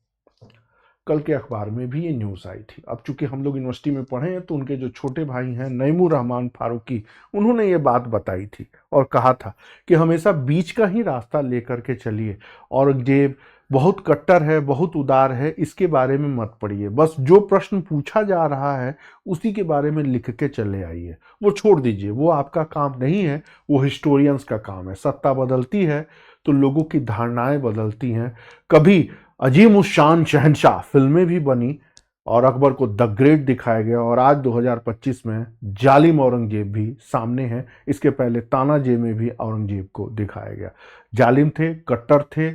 कल के अखबार में भी ये न्यूज़ आई थी। अब चूंकि हम लोग यूनिवर्सिटी में पढ़े हैं, तो उनके जो छोटे भाई हैं नईमुर रहमान फारूकी, उन्होंने ये बात बताई थी और कहा था कि हमेशा बीच का ही रास्ता लेकर के चलिए, औरंगजेब बहुत कट्टर है, बहुत उदार है, इसके बारे में मत पढ़िए। बस जो प्रश्न पूछा जा रहा है उसी के बारे में लिख के चले आइए, वो छोड़ दीजिए, वो आपका काम नहीं है, वो हिस्टोरियंस का काम है। सत्ता बदलती है तो लोगों की धारणाएं बदलती हैं। कभी अजीम उस शान शहंशाह फिल्में भी बनी और अकबर को द ग्रेट दिखाया गया, और आज 2025 में जालिम औरंगजेब भी सामने है। इसके पहले तानाजी में भी औरंगजेब को दिखाया गया। जालिम थे, कट्टर थे,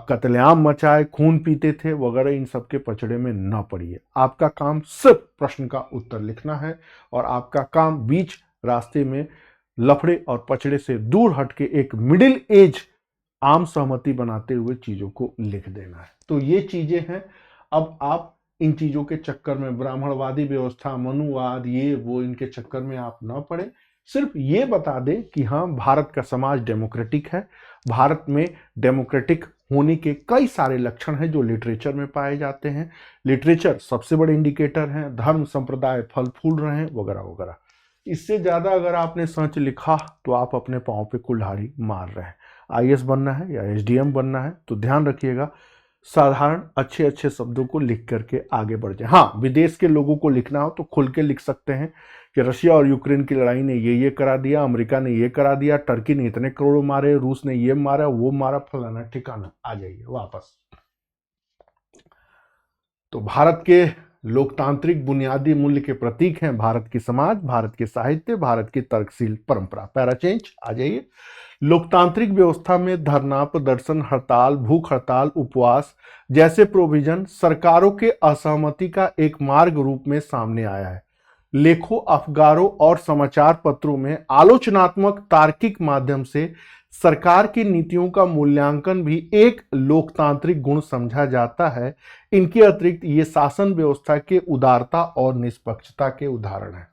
कत्लेआम मचाए, खून पीते थे वगैरह। इन सब के पचड़े में न पड़िए। आपका काम सिर्फ प्रश्न का उत्तर लिखना है, और आपका काम बीच रास्ते में लफड़े और पचड़े से दूर हटके एक मिडिल एज आम सहमति बनाते हुए चीजों को लिख देना है। तो ये चीजें हैं। अब आप इन चीजों के चक्कर में, ब्राह्मणवादी व्यवस्था, मनुवाद, ये वो, इनके चक्कर में आप ना पड़े। सिर्फ ये बता दें कि हाँ, भारत का समाज डेमोक्रेटिक है। भारत में डेमोक्रेटिक होने के कई सारे लक्षण हैं जो लिटरेचर में पाए जाते हैं। लिटरेचर सबसे बड़े इंडिकेटर हैं, धर्म संप्रदाय फल फूल रहे हैं वगैरह वगैरह। इससे ज्यादा अगर आपने सच लिखा तो आप अपने पांव पे कुल्हाड़ी मार रहे हैं। आईएएस बनना है या एसडीएम बनना है तो ध्यान रखिएगा, साधारण अच्छे अच्छे शब्दों को लिख करके आगे बढ़ जाए। हाँ, विदेश के लोगों को लिखना हो तो खुल के लिख सकते हैं कि रशिया और यूक्रेन की लड़ाई ने ये करा दिया, अमेरिका ने ये करा दिया, टर्की ने इतने करोड़ मारे, रूस ने ये मारा, वो मारा, फलाना ठिकाना। आ जाइए वापस। तो भारत के लोकतांत्रिक बुनियादी मूल्य के प्रतीक हैं भारत की समाज, भारत के साहित्य, भारत की तर्कशील परंपरा। पैरा चेंज आ जाइए। लोकतांत्रिक व्यवस्था में धरना, प्रदर्शन, हड़ताल, भूख हड़ताल, उपवास जैसे प्रोविजन सरकारों के असहमति का एक मार्ग रूप में सामने आया है। लेखों, अखबारों और समाचार पत्रों में आलोचनात्मक तार्किक माध्यम से सरकार की नीतियों का मूल्यांकन भी एक लोकतांत्रिक गुण समझा जाता है। इनके अतिरिक्त ये शासन व्यवस्था के उदारता और निष्पक्षता के उदाहरण है।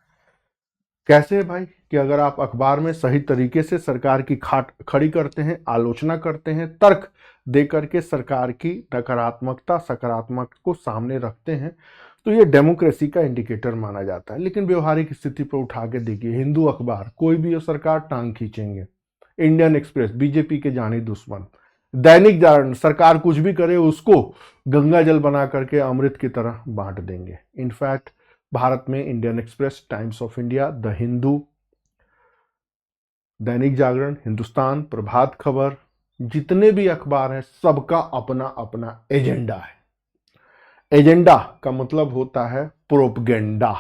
कैसे है भाई? कि अगर आप अखबार में सही तरीके से सरकार की खाट खड़ी करते हैं, आलोचना करते हैं, तर्क दे करके सरकार की नकारात्मकता सकारात्मक को सामने रखते हैं, तो ये डेमोक्रेसी का इंडिकेटर माना जाता है। लेकिन व्यवहारिक स्थिति पर उठा के देखिए, हिंदू अखबार कोई भी हो सरकार टांग खींचेंगे, इंडियन एक्सप्रेस बीजेपी के जानी दुश्मन, दैनिक जागरण सरकार कुछ भी करे उसको गंगा जल बना करके अमृत की तरह बांट देंगे। इनफैक्ट भारत में Indian express, times of India, the Hindu, Dainik Jagran, Hindustan, Prabhat Khabar, जितने भी अखबार हैं सबका अपना अपना एजेंडा है। एजेंडा का मतलब होता है प्रोपगेंडा,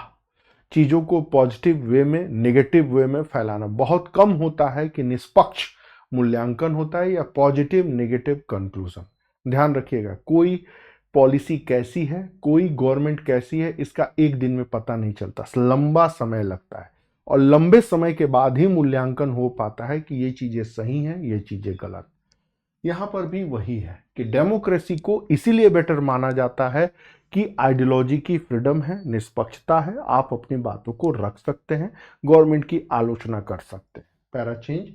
चीजों को पॉजिटिव वे में, नेगेटिव वे में फैलाना। बहुत कम होता है कि निष्पक्ष मूल्यांकन होता है या पॉजिटिव नेगेटिव कंक्लूजन। ध्यान रखिएगा, कोई पॉलिसी कैसी है, कोई गवर्नमेंट कैसी है, इसका एक दिन में पता नहीं चलता, लंबा समय लगता है, और लंबे समय के बाद ही मूल्यांकन हो पाता है कि ये चीजें सही हैं, ये चीजें गलत। यहां पर भी वही है कि डेमोक्रेसी को इसीलिए बेटर माना जाता है कि आइडियोलॉजी की फ्रीडम है, निष्पक्षता है, आप अपनी बातों को रख सकते हैं, गवर्नमेंट की आलोचना कर सकते हैं। Para change.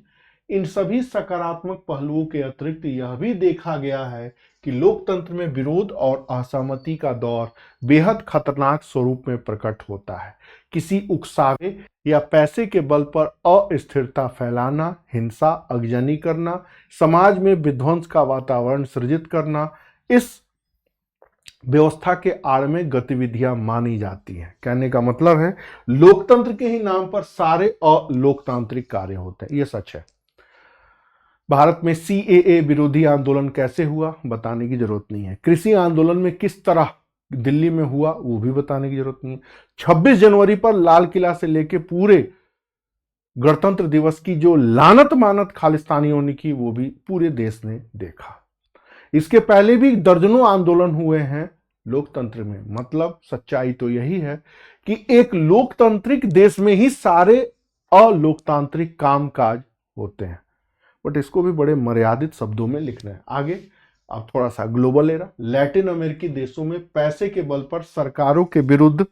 इन सभी सकारात्मक पहलुओं के अतिरिक्त यह भी देखा गया है कि लोकतंत्र में विरोध और असहमति का दौर बेहद खतरनाक स्वरूप में प्रकट होता है। किसी उकसावे या पैसे के बल पर अस्थिरता फैलाना, हिंसा, आगजनी करना, समाज में विध्वंस का वातावरण सृजित करना, इस व्यवस्था के आड़ में गतिविधियां मानी जाती हैं। कहने का मतलब है लोकतंत्र के ही नाम पर सारे अलोकतांत्रिक कार्य होते हैं। यह सच है। भारत में सीएए विरोधी आंदोलन कैसे हुआ, बताने की जरूरत नहीं है। कृषि आंदोलन में किस तरह दिल्ली में हुआ, वो भी बताने की जरूरत नहीं है। 26 जनवरी पर लाल किला से लेकर पूरे गणतंत्र दिवस की जो लानत मानत खालिस्तानियों ने की, वो भी पूरे देश ने देखा। इसके पहले भी दर्जनों आंदोलन हुए हैं लोकतंत्र में। मतलब सच्चाई तो यही है कि एक लोकतांत्रिक देश में ही सारे अलोकतांत्रिक कामकाज होते हैं। बट इसको भी बड़े मर्यादित शब्दों में लिखना है। आगे अब थोड़ा सा ग्लोबल एरा। लैटिन अमेरिकी देशों में पैसे के बल पर सरकारों के विरुद्ध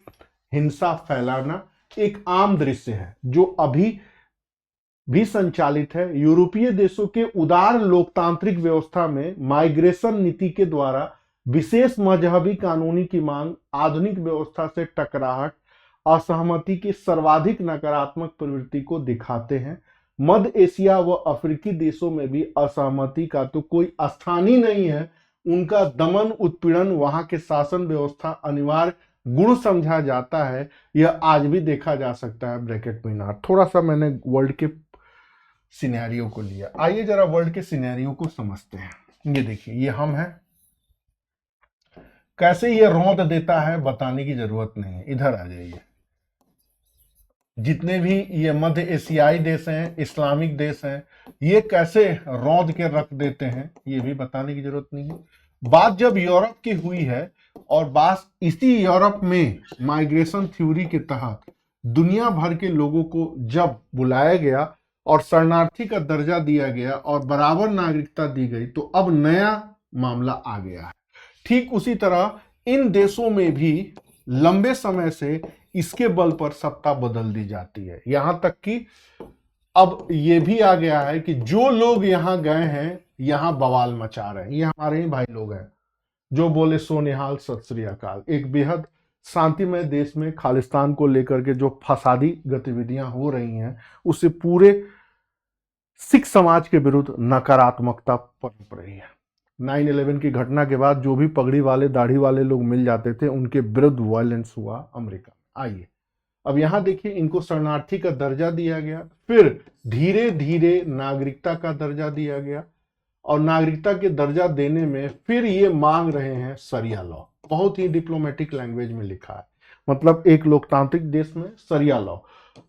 हिंसा फैलाना एक आम दृश्य है जो अभी भी संचालित है। यूरोपीय देशों के उदार लोकतांत्रिक व्यवस्था में माइग्रेशन नीति के द्वारा विशेष मजहबी कानूनी की मांग, आधुनिक व्यवस्था से टकराहट, असहमति की सर्वाधिक नकारात्मक प्रवृत्ति को दिखाते हैं। मध्य एशिया व अफ्रीकी देशों में भी असहमति का तो कोई स्थान ही नहीं है। उनका दमन, उत्पीड़न, वहां के शासन व्यवस्था अनिवार्य गुण समझा जाता है। यह आज भी देखा जा सकता है। ब्रैकेट में ना थोड़ा सा मैंने वर्ल्ड के सिनेरियो को लिया। आइए जरा वर्ल्ड के सिनेरियो को समझते हैं। ये देखिए, ये हम हैं। कैसे ये रौंद देता है बताने की जरूरत नहीं है। इधर आ जाइए। जितने भी ये मध्य एशियाई देश हैं, इस्लामिक देश हैं, ये कैसे रौंद के रख देते हैं, ये भी बताने की जरूरत नहीं है। बात जब यूरोप की हुई है और बात इसी यूरोप में माइग्रेशन थ्योरी के तहत दुनिया भर के लोगों को जब बुलाया गया और शरणार्थी का दर्जा दिया गया और बराबर नागरिकता दी गई, तो अब नया मामला आ गया है। ठीक उसी तरह इन देशों में भी लंबे समय से इसके बल पर सत्ता बदल दी जाती है। यहां तक कि अब यह भी आ गया है कि जो लोग यहां गए हैं, यहां बवाल मचा रहे हैं। ये हमारे ही भाई लोग हैं जो बोले सो निहाल, सत श्री अकाल। एक बेहद शांतिमय देश में खालिस्तान को लेकर के जो फसादी गतिविधियां हो रही हैं, उससे पूरे सिख समाज के विरुद्ध नकारात्मकता पनप रही है। 9/11 की घटना के बाद जो भी पगड़ी वाले, दाढ़ी वाले लोग मिल जाते थे, उनके विरुद्ध वायलेंस हुआ अमेरिका में। आइए अब यहां देखिए, इनको शरणार्थी का दर्जा दिया गया, फिर धीरे धीरे नागरिकता का दर्जा दिया गया, और नागरिकता के दर्जा देने में फिर ये मांग रहे हैं सरिया लॉ। बहुत ही डिप्लोमेटिक लैंग्वेज में लिखा है। मतलब एक लोकतांत्रिक देश में सरिया लॉ,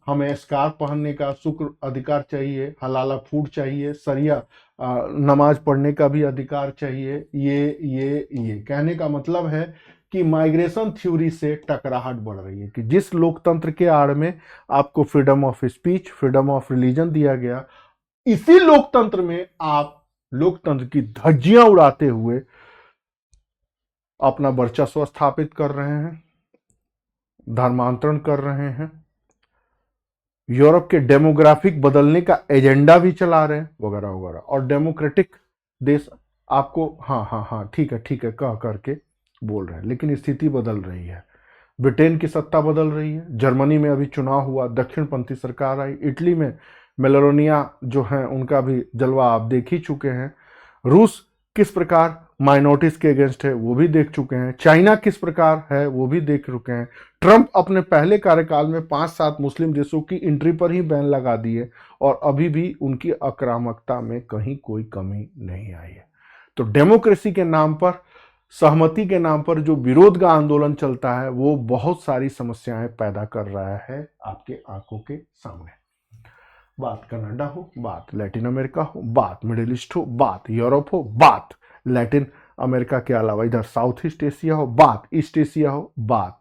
हमें स्कार्फ पहनने का शुक्र अधिकार चाहिए, हलाला फूड चाहिए, सरिया नमाज पढ़ने का भी अधिकार चाहिए। ये कहने का मतलब है कि माइग्रेशन थ्योरी से टकराहट बढ़ रही है कि जिस लोकतंत्र के आड़ में आपको freedom of speech, freedom of religion दिया गया, इसी लोकतंत्र में आप लोकतंत्र की धज्जियां उड़ाते हुए अपना वर्चस्व स्थापित कर रहे हैं, धर्मांतरण कर रहे हैं, यूरोप के डेमोग्राफिक बदलने का एजेंडा भी चला रहे हैं, वगैरह वगैरह। और डेमोक्रेटिक देश आपको हाँ ठीक है कह करके बोल रहे हैं, लेकिन स्थिति बदल रही है। ब्रिटेन की सत्ता बदल रही है, जर्मनी में अभी चुनाव हुआ, दक्षिणपंथी सरकार आई, इटली में मेलोनिया जो हैं उनका भी जलवा आप देख ही चुके हैं। रूस किस प्रकार माइनॉरिटीज के अगेंस्ट है वो भी देख चुके हैं। चाइना किस प्रकार है वो भी देख चुके हैं। ट्रंप अपने पहले कार्यकाल में 5-7 मुस्लिम देशों की एंट्री पर ही बैन लगा दिए, और अभी भी उनकी आक्रामकता में कहीं कोई कमी नहीं आई है। तो डेमोक्रेसी के नाम पर, सहमति के नाम पर जो विरोध का आंदोलन चलता है, वो बहुत सारी समस्याएं पैदा कर रहा है आपके आंखों के सामने। बात कनाडा हो, बात लैटिन अमेरिका हो, बात मिडिल ईस्ट हो, बात यूरोप हो, बात लैटिन अमेरिका के अलावा इधर साउथ ईस्ट एशिया हो, बात ईस्ट एशिया हो, बात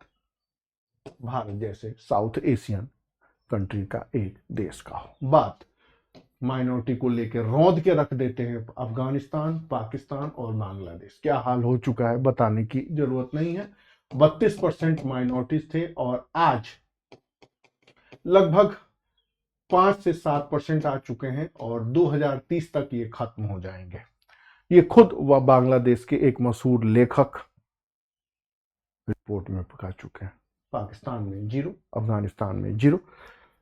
भारत जैसे साउथ एशियन कंट्री का एक देश का हो, बात माइनॉरिटी को लेकर रौंद के रख देते हैं अफगानिस्तान, पाकिस्तान और बांग्लादेश। क्या हाल हो चुका है बताने की जरूरत नहीं है। 32% माइनॉरिटीज थे और आज लगभग 5 से 7% आ चुके हैं और 2030 तक ये खत्म हो जाएंगे। ये खुद वह बांग्लादेश के एक मशहूर लेखक रिपोर्ट में पका चुके हैं। पाकिस्तान में 0, अफगानिस्तान में 0,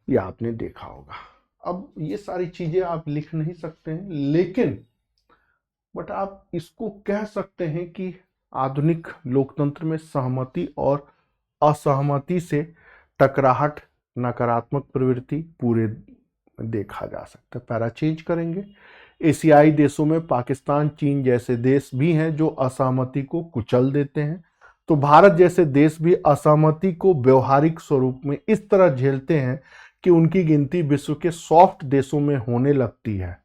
ये आपने देखा होगा। अब ये सारी चीजें आप लिख नहीं सकते हैं, लेकिन बट आप इसको कह सकते हैं कि आधुनिक लोकतंत्र में सहमति और असहमति से टकराहट, नकारात्मक प्रवृत्ति पूरे देखा जा सकता है। पैरा चेंज करेंगे। एशियाई देशों में पाकिस्तान, चीन जैसे देश भी हैं जो असहमति को कुचल देते हैं, तो भारत जैसे देश भी असहमति को व्यवहारिक स्वरूप में इस तरह झेलते हैं कि उनकी गिनती विश्व के सॉफ्ट देशों में होने लगती है।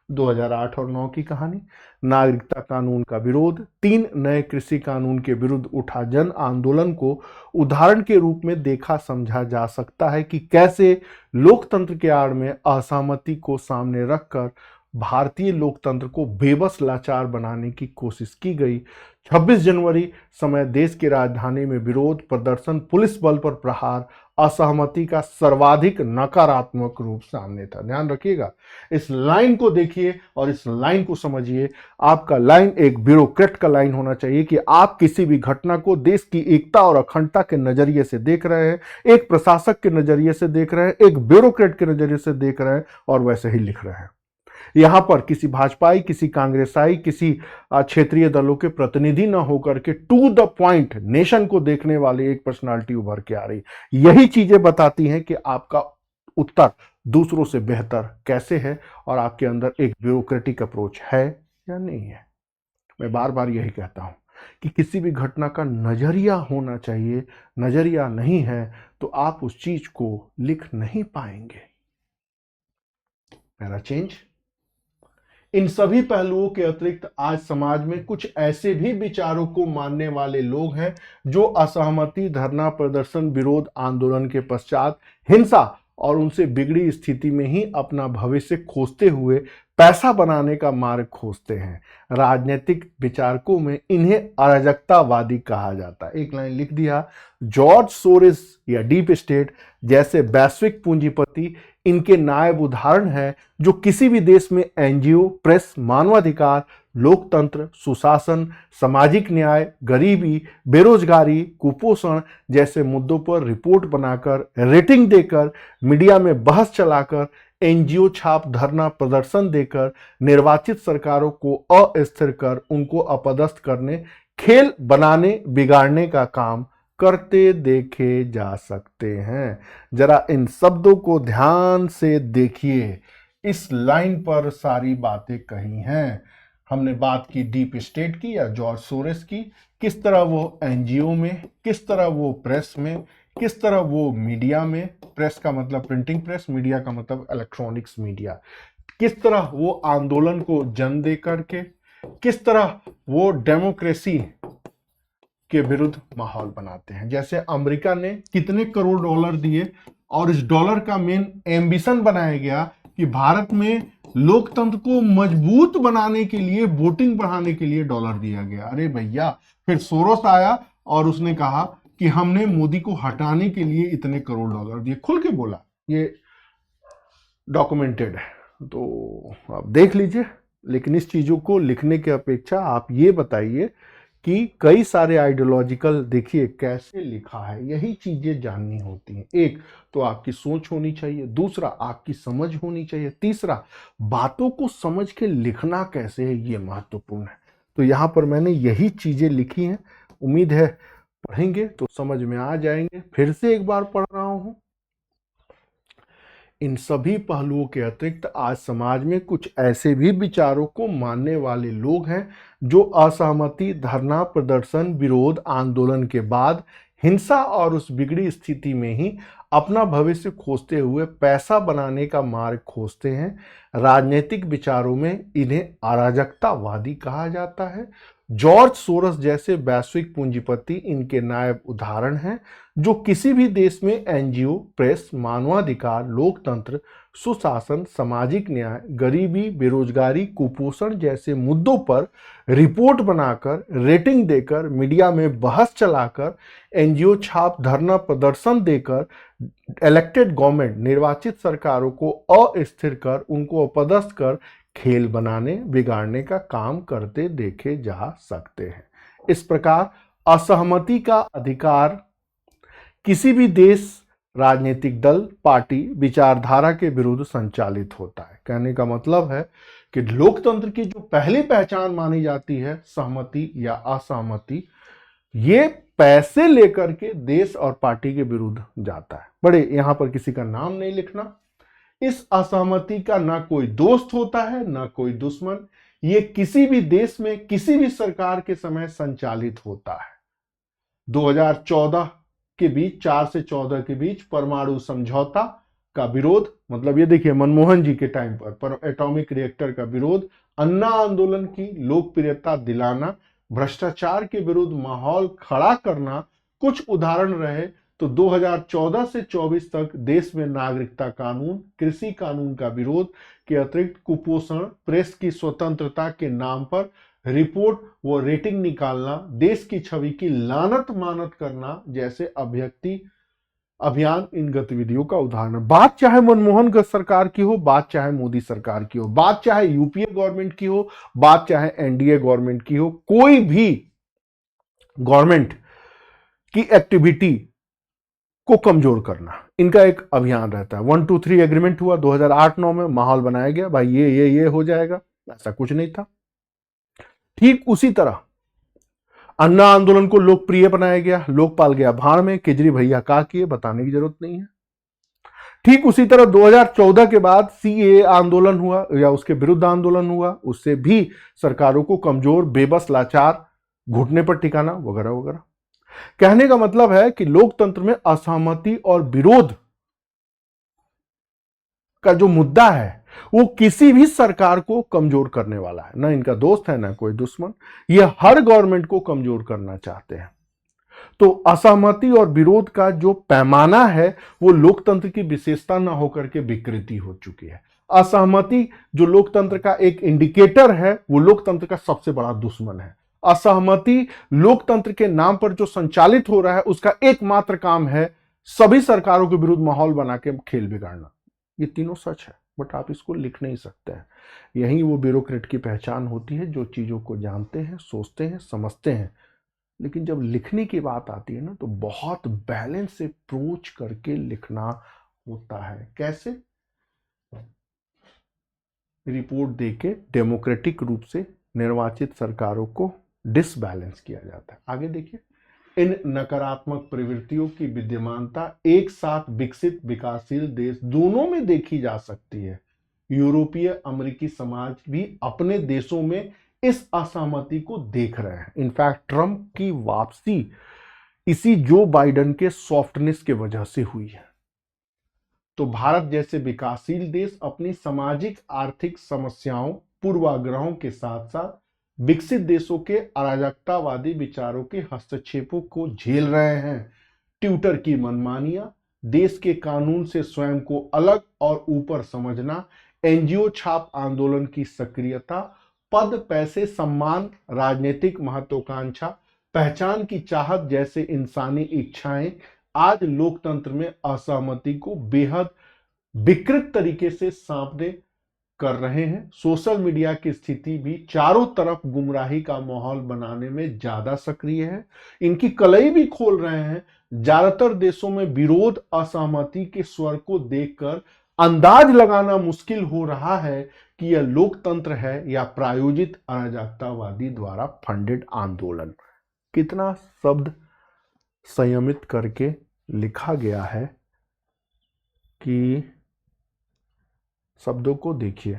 2008 और 9 की कहानी, नागरिकता कानून का विरोध, 3 नए कृषि कानून के विरुद्ध उठा जन आंदोलन को उदाहरण के रूप में देखा समझा जा सकता है कि कैसे लोकतंत्र के आड़ में असहमति को सामने रखकर भारतीय लोकतंत्र को बेबस लाचार बनाने की कोशिश की गई। 26 जनवरी समय देश की राजधानी में विरोध प्रदर्शन, पुलिस बल पर प्रहार, असहमति का सर्वाधिक नकारात्मक रूप सामने था। ध्यान रखिएगा, इस लाइन को देखिए और इस लाइन को समझिए। आपका लाइन एक ब्यूरोक्रेट का लाइन होना चाहिए कि आप किसी भी घटना को देश की एकता और अखंडता के नजरिए से देख रहे हैं, एक प्रशासक के नजरिए से देख रहे हैं, एक ब्यूरोक्रेट के नजरिए से देख रहे हैं और वैसे ही लिख रहे हैं। यहां पर किसी भाजपाई, किसी कांग्रेसाई, किसी क्षेत्रीय दलों के प्रतिनिधि न होकर के टू द पॉइंट नेशन को देखने वाली एक पर्सनालिटी उभर के आ रही। यही चीजें बताती हैं कि आपका उत्तर दूसरों से बेहतर कैसे है और आपके अंदर एक ब्यूरोक्रेटिक अप्रोच है या नहीं है। मैं बार बार यही कहता हूं कि किसी भी घटना का नजरिया होना चाहिए। नजरिया नहीं है तो आप उस चीज को लिख नहीं पाएंगे। Para change. इन सभी पहलुओं के अतिरिक्त आज समाज में कुछ ऐसे भी विचारों को मानने वाले लोग हैं जो असहमति, धरना प्रदर्शन, विरोध आंदोलन के पश्चात हिंसा और उनसे बिगड़ी स्थिति में ही अपना भविष्य खोजते हुए पैसा बनाने का मार्ग खोजते हैं। राजनीतिक विचारकों में इन्हें अराजकतावादी कहा जाता है। एक लाइन लिख दिया, जॉर्ज सोरोस या डीप स्टेट जैसे वैश्विक पूंजीपति इनके नायब उदाहरण हैं जो किसी भी देश में एनजीओ, प्रेस, मानवाधिकार, लोकतंत्र, सुशासन, सामाजिक न्याय, गरीबी, बेरोजगारी, कुपोषण जैसे मुद्दों पर रिपोर्ट बनाकर, रेटिंग देकर, मीडिया में बहस चलाकर, एनजीओ छाप धरना प्रदर्शन देकर, निर्वाचित सरकारों को अस्थिर कर उनको अपदस्थ करने, खेल बनाने बिगाड़ने का काम करते देखे जा सकते हैं। जरा इन शब्दों को ध्यान से देखिए। इस लाइन पर सारी बातें कही हैं। हमने बात की डीप स्टेट की या जॉर्ज सोरोस की, किस तरह वो एनजीओ में, किस तरह वो प्रेस में, किस तरह वो मीडिया में, प्रेस का मतलब प्रिंटिंग प्रेस, मीडिया का मतलब इलेक्ट्रॉनिक्स मीडिया, किस तरह वो आंदोलन को जन्म दे करके, किस तरह वो डेमोक्रेसी के विरुद्ध माहौल बनाते हैं। जैसे अमेरिका ने कितने करोड़ डॉलर दिए और इस डॉलर का मेन एम्बिशन बनाया गया कि भारत में लोकतंत्र को मजबूत बनाने के लिए, वोटिंग बढ़ाने के लिए डॉलर दिया गया। अरे भैया, फिर सोरोस आया और उसने कहा कि हमने मोदी को हटाने के लिए इतने करोड़ डॉलर दिए। खुल के बोला, ये डॉक्यूमेंटेड है, तो आप देख लीजिए। लेकिन इस चीजों को लिखने की अपेक्षा आप ये बताइए कि कई सारे आइडियोलॉजिकल, देखिए कैसे लिखा है, यही चीजें जाननी होती हैं। एक तो आपकी सोच होनी चाहिए, दूसरा आपकी समझ होनी चाहिए, तीसरा बातों को समझ के लिखना कैसे है, ये महत्वपूर्ण है। तो यहाँ पर मैंने यही चीजें लिखी हैं। उम्मीद है पढ़ेंगे तो समझ में आ जाएंगे। फिर से एक बार पढ़ रहा हूं। इन सभी पहलुओं के अतिरिक्त आज समाज में कुछ ऐसे भी विचारों को मानने वाले लोग हैं जो असहमति, धरना प्रदर्शन, विरोध आंदोलन के बाद हिंसा और उस बिगड़ी स्थिति में ही अपना भविष्य खोजते हुए पैसा बनाने का मार्ग खोजते हैं। राजनीतिक विचारों में इन्हें अराजकतावादी कहा जाता है। जॉर्ज सोरस जैसे वैश्विक पूंजीपति इनके नायब उदाहरण हैं, जो किसी भी देश में एनजीओ, प्रेस, मानवाधिकार, लोकतंत्र, सुशासन, सामाजिक न्याय, गरीबी, बेरोजगारी, कुपोषण जैसे मुद्दों पर रिपोर्ट बनाकर, रेटिंग देकर, मीडिया में बहस चलाकर, एनजीओ छाप, धरना प्रदर्शन देकर, इलेक्टेड गवर्नमेंट, निर्वाचित सरकारों को अस्थिर कर, उनको अपदस्थ कर, खेल बनाने बिगाड़ने का काम करते देखे जा सकते हैं। इस प्रकार असहमति का अधिकार किसी भी देश, राजनीतिक दल, पार्टी, विचारधारा के विरुद्ध संचालित होता है। कहने का मतलब है कि लोकतंत्र की जो पहली पहचान मानी जाती है, सहमति या असहमति, ये पैसे लेकर के देश और पार्टी के विरुद्ध जाता है। बड़े यहां पर किसी का नाम नहीं लिखना। इस असहमति का ना कोई दोस्त होता है ना कोई दुश्मन, ये किसी भी देश में किसी भी सरकार के समय संचालित होता है। 2014 के बीच, 4 से 14 के बीच परमाणु समझौता का विरोध, मतलब ये देखिए मनमोहन जी के टाइम पर एटॉमिक रिएक्टर का विरोध, अन्ना आंदोलन की लोकप्रियता दिलाना, भ्रष्टाचार के विरुद्ध माहौल खड़ा करना कुछ उदाहरण रहे। तो 2014 से 24 तक देश में नागरिकता कानून, कृषि कानून का विरोध के अतिरिक्त कुपोषण, प्रेस की स्वतंत्रता के नाम पर रिपोर्ट व रेटिंग निकालना, देश की छवि की लानत मानत करना जैसे अभ्यर्थी अभियान इन गतिविधियों का उदाहरण है। बात चाहे मनमोहन सरकार की हो, बात चाहे मोदी सरकार की हो, बात चाहे यूपीए गवर्नमेंट की हो, बात चाहे एनडीए गवर्नमेंट की हो, कोई भी गवर्नमेंट की एक्टिविटी को कमजोर करना इनका एक अभियान रहता है। 1, 2, 3 एग्रीमेंट हुआ 2008-9 में, माहौल बनाया गया भाई ये हो जाएगा, ऐसा कुछ नहीं था। ठीक उसी तरह अन्ना आंदोलन को लोकप्रिय बनाया गया, लोकपाल गया भाड़ में, केजरी भैया का किए, बताने की जरूरत नहीं है। ठीक उसी तरह 2014 के बाद सीएए आंदोलन हुआ या उसके विरुद्ध आंदोलन हुआ, उससे भी सरकारों को कमजोर, बेबस, लाचार, घुटने पर टिकाना वगैरह वगैरह। कहने का मतलब है कि लोकतंत्र में असहमति और विरोध का जो मुद्दा है वो किसी भी सरकार को कमजोर करने वाला है, ना इनका दोस्त है ना कोई दुश्मन। ये हर गवर्नमेंट को कमजोर करना चाहते हैं। तो असहमति और विरोध का जो पैमाना है वो लोकतंत्र की विशेषता ना होकर के विकृति हो चुकी है। असहमति जो लोकतंत्र का एक इंडिकेटर है, वो लोकतंत्र का सबसे बड़ा दुश्मन है। असहमति लोकतंत्र के नाम पर जो संचालित हो रहा है उसका एकमात्र काम है सभी सरकारों के विरुद्ध माहौल बना के खेल बिगाड़ना। ये तीनों सच है, बट आप इसको लिख नहीं सकते हैं। यही वो ब्यूरोक्रेट की पहचान होती है, जो चीजों को जानते हैं, सोचते हैं, समझते हैं, लेकिन जब लिखने की बात आती है ना तो बहुत बैलेंस से अप्रोच करके लिखना होता है। कैसे? रिपोर्ट देके डेमोक्रेटिक रूप से निर्वाचित सरकारों को डिसबैलेंस किया जाता है। आगे देखिए, इन नकारात्मक प्रवृत्तियों की विद्यमानता एक साथ विकसित विकासशील देश दोनों में देखी जा सकती है। यूरोपीय अमेरिकी समाज भी अपने देशों में इस असहमति को देख रहे हैं। इनफैक्ट ट्रंप की वापसी इसी जो बाइडेन के सॉफ्टनेस के वजह से हुई है। तो भारत जैसे विकासशील देश अपनी सामाजिक आर्थिक समस्याओं, पूर्वाग्रहों के साथ साथ विकसित देशों के अराजकतावादी विचारों के हस्तक्षेपों को झेल रहे हैं। ट्विटर की मनमानियां, देश के कानून से स्वयं को अलग और ऊपर समझना, एनजीओ छाप आंदोलन की सक्रियता, पद, पैसे, सम्मान, राजनीतिक महत्वाकांक्षा, पहचान की चाहत जैसे इंसानी इच्छाएं आज लोकतंत्र में असहमति को बेहद विकृत तरीके से सामने कर रहे हैं। सोशल मीडिया की स्थिति भी चारों तरफ गुमराही का माहौल बनाने में ज्यादा सक्रिय है। इनकी कलई भी खोल रहे हैं। ज्यादातर देशों में विरोध, असहमति के स्वर को देखकर अंदाज लगाना मुश्किल हो रहा है कि यह लोकतंत्र है या प्रायोजित अराजकतावादी द्वारा फंडेड आंदोलन। कितना शब्द संयमित करके लिखा गया है कि शब्दों को देखिए।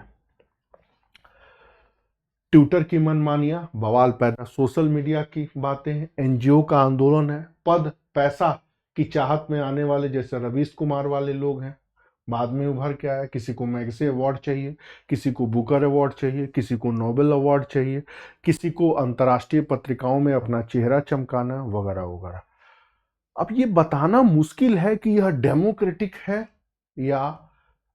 ट्विटर की मनमानियां, बवाल पैदा, सोशल मीडिया की बातें हैं, एनजीओ का आंदोलन है, पद पैसा की चाहत में आने वाले जैसे रवीश कुमार वाले लोग हैं, बाद में उभर के आया। किसी को मैगसे अवार्ड चाहिए, किसी को बुकर अवार्ड चाहिए, किसी को नोबेल अवार्ड चाहिए, किसी को अंतर्राष्ट्रीय पत्रिकाओं में अपना चेहरा चमकाना, वगैरह वगैरह। अब ये बताना मुश्किल है कि यह डेमोक्रेटिक है या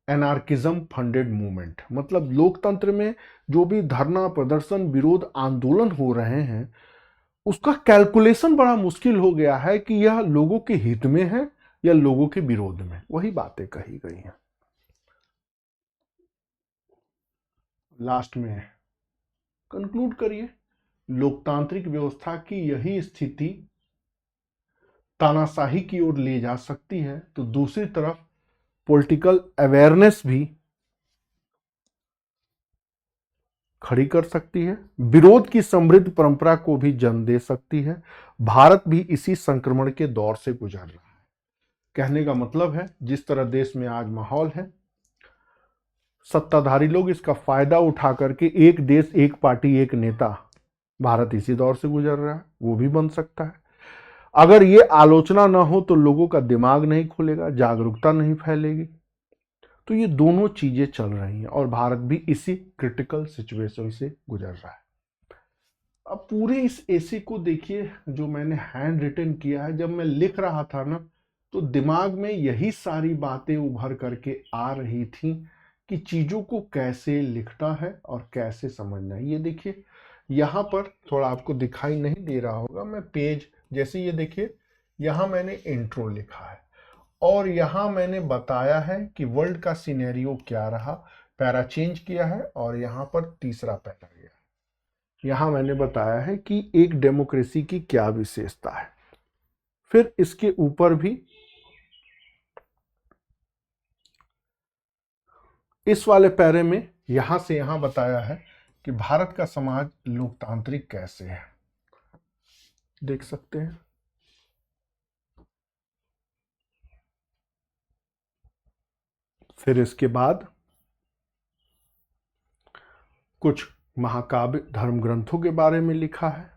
एनार्किज्म फंडेड मूवमेंट। मतलब लोकतंत्र में जो भी धरना, प्रदर्शन, विरोध, आंदोलन हो रहे हैं, उसका कैलकुलेशन बड़ा मुश्किल हो गया है कि यह लोगों के हित में है या लोगों के विरोध में। वही बातें कही गई हैं। लास्ट में कंक्लूड करिए। लोकतांत्रिक व्यवस्था की यही स्थिति तानाशाही की ओर ले जा सकती है, तो दूसरी तरफ पॉलिटिकल अवेयरनेस भी खड़ी कर सकती है, विरोध की समृद्ध परंपरा को भी जन्म दे सकती है। भारत भी इसी संक्रमण के दौर से गुजर रहा है। कहने का मतलब है, जिस तरह देश में आज माहौल है, सत्ताधारी लोग इसका फायदा उठा करके एक देश एक पार्टी एक नेता, भारत इसी दौर से गुजर रहा है, वो भी बन सकता है। अगर ये आलोचना ना हो तो लोगों का दिमाग नहीं खुलेगा, जागरूकता नहीं फैलेगी। तो ये दोनों चीजें चल रही हैं और भारत भी इसी क्रिटिकल सिचुएशन से गुजर रहा है। अब पूरे इस एसे को देखिए, जो मैंने हैंड रिटन किया है। जब मैं लिख रहा था ना, तो दिमाग में यही सारी बातें उभर करके आ रही थी कि चीजों को कैसे लिखना है और कैसे समझना है। ये देखिए, यहाँ पर थोड़ा आपको दिखाई नहीं दे रहा होगा, मैं पेज जैसे ये देखिए, यहाँ मैंने इंट्रो लिखा है और यहाँ मैंने बताया है कि वर्ल्ड का सिनेरियो क्या रहा, पैरा चेंज किया है और यहाँ पर तीसरा पैरा गया। यहाँ मैंने बताया है कि एक डेमोक्रेसी की क्या विशेषता है। फिर इसके ऊपर भी इस वाले पैरे में यहां से यहां बताया है कि भारत का समाज लोकतांत्रिक कैसे है, देख सकते हैं। फिर इसके बाद कुछ महाकाव्य धर्म ग्रंथों के बारे में लिखा है।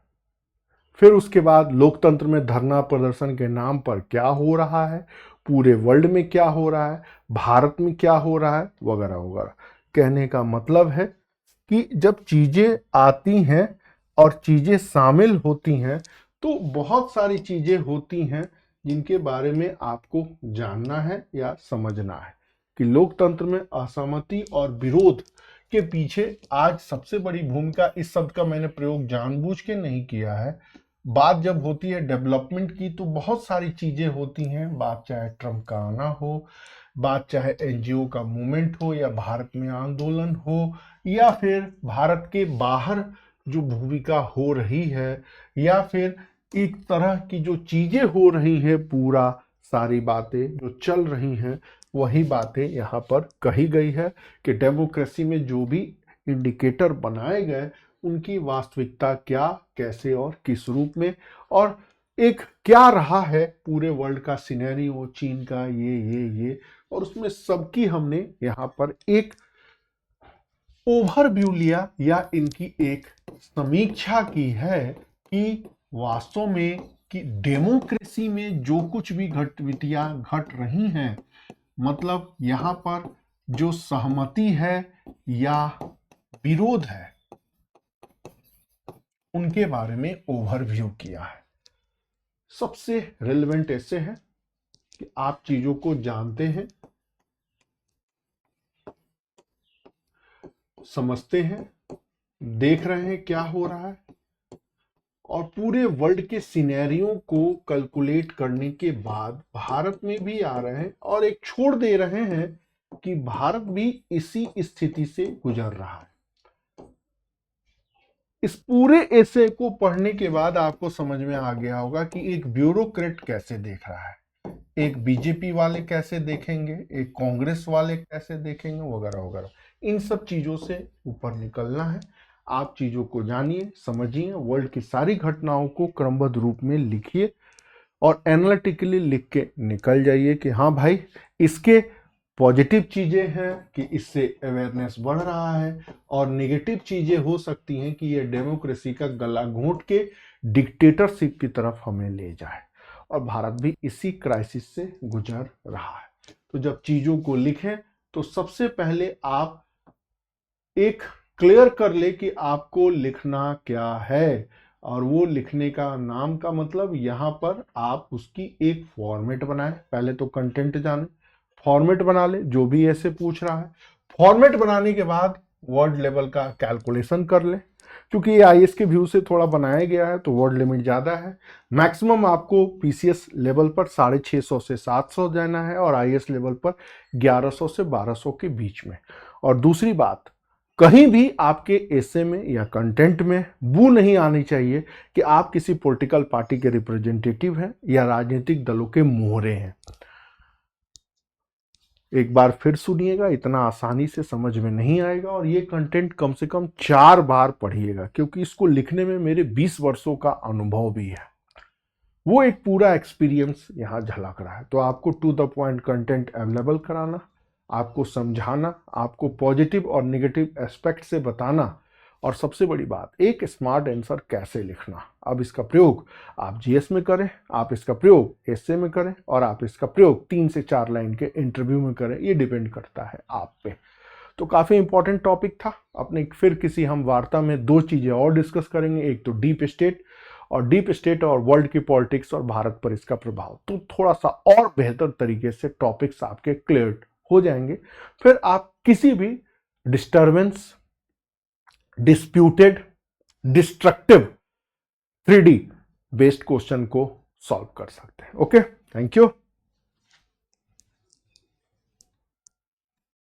फिर उसके बाद लोकतंत्र में धरना प्रदर्शन के नाम पर क्या हो रहा है, पूरे वर्ल्ड में क्या हो रहा है, भारत में क्या हो रहा है, वगैरह वगैरह। कहने का मतलब है कि जब चीजें आती हैं और चीजें शामिल होती हैं, तो बहुत सारी चीजें होती हैं जिनके बारे में आपको जानना है या समझना है कि लोकतंत्र में असहमति और विरोध के पीछे आज सबसे बड़ी भूमिका, इस शब्द का मैंने प्रयोग जानबूझ के नहीं किया है। बात जब होती है डेवलपमेंट की, तो बहुत सारी चीजें होती हैं। बात चाहे ट्रम्प का आना हो, बात चाहे एनजीओ का मूवमेंट हो, या भारत में आंदोलन हो, या फिर भारत के बाहर जो भूमिका हो रही है, या फिर एक तरह की जो चीजें हो रही हैं, पूरा सारी बातें जो चल रही हैं, वही बातें यहाँ पर कही गई है कि डेमोक्रेसी में जो भी इंडिकेटर बनाए गए, उनकी वास्तविकता क्या, कैसे और किस रूप में, और एक क्या रहा है पूरे वर्ल्ड का सिनेरियो, चीन का ये, और उसमें सबकी हमने यहाँ पर एक ओवरव्यू लिया या इनकी एक समीक्षा की है कि वास्तव में कि डेमोक्रेसी में जो कुछ भी गतिविधियां घट रही हैं, मतलब यहाँ पर जो सहमति है या विरोध है, उनके बारे में ओवरव्यू किया है। सबसे रेलेवेंट ऐसे है कि आप चीजों को जानते हैं, समझते हैं, देख रहे हैं क्या हो रहा है, और पूरे वर्ल्ड के सिनेरियो को कैलकुलेट करने के बाद भारत में भी आ रहे हैं और एक छोड़ दे रहे हैं कि भारत भी इसी स्थिति से गुजर रहा है। इस पूरे एसे को पढ़ने के बाद आपको समझ में आ गया होगा कि एक ब्यूरोक्रेट कैसे देख रहा है, एक बीजेपी वाले कैसे देखेंगे, एक कांग्रेस वाले कैसे देखेंगे, वगैरह वगैरह। इन सब चीजों से ऊपर निकलना है। आप चीजों को जानिए, समझिए, वर्ल्ड की सारी घटनाओं को क्रमबद्ध रूप में लिखिए और एनालिटिकली लिख के निकल जाइए कि हाँ भाई, इसके पॉजिटिव चीजें हैं कि इससे अवेयरनेस बढ़ रहा है, और नेगेटिव चीजें हो सकती हैं कि ये डेमोक्रेसी का गला घोंट के डिक्टेटरशिप की तरफ हमें ले जाए, और भारत भी इसी क्राइसिस से गुजर रहा है। तो जब चीजों को लिखें तो सबसे पहले आप एक क्लियर कर ले कि आपको लिखना क्या है, और वो लिखने का नाम का मतलब यहां पर आप उसकी एक फॉर्मेट बनाएं। पहले तो कंटेंट जाने, फॉर्मेट बना ले जो भी ऐसे पूछ रहा है। फॉर्मेट बनाने के बाद वर्ड लेवल का कैलकुलेशन कर ले, क्योंकि ये आईएएस के व्यू से थोड़ा बनाया गया है तो वर्ड लिमिट ज्यादा है। मैक्सिमम आपको पीसीएस लेवल पर 650 से 700 जाना है और आईएएस लेवल पर 1100 से 1200 के बीच में। और दूसरी बात, कहीं भी आपके एसे में या कंटेंट में वो नहीं आनी चाहिए कि आप किसी पॉलिटिकल पार्टी के रिप्रेजेंटेटिव हैं या राजनीतिक दलों के मोहरे हैं। एक बार फिर सुनिएगा, इतना आसानी से समझ में नहीं आएगा, और ये कंटेंट कम से कम 4 बार पढ़िएगा, क्योंकि इसको लिखने में मेरे 20 वर्षों का अनुभव भी है। वो एक पूरा एक्सपीरियंस यहां झलक रहा है। तो आपको to the point content available कराना, आपको समझाना, आपको पॉजिटिव और नेगेटिव एस्पेक्ट से बताना, और सबसे बड़ी बात, एक स्मार्ट आंसर कैसे लिखना। अब इसका प्रयोग आप जीएस में करें, आप इसका प्रयोग एसए में करें, और आप इसका प्रयोग 3 से 4 लाइन के इंटरव्यू में करें। ये डिपेंड करता है आप पे। तो काफी इंपॉर्टेंट टॉपिक था। अपने फिर किसी हम वार्ता में 2 चीजें और डिस्कस करेंगे, एक तो डीप स्टेट और वर्ल्ड की पॉलिटिक्स और भारत पर इसका प्रभाव। तो थोड़ा सा और बेहतर तरीके से टॉपिक्स आपके क्लियर हो जाएंगे। फिर आप किसी भी disturbance, disputed, destructive 3D based question को सॉल्व कर सकते हैं। Okay, thank you.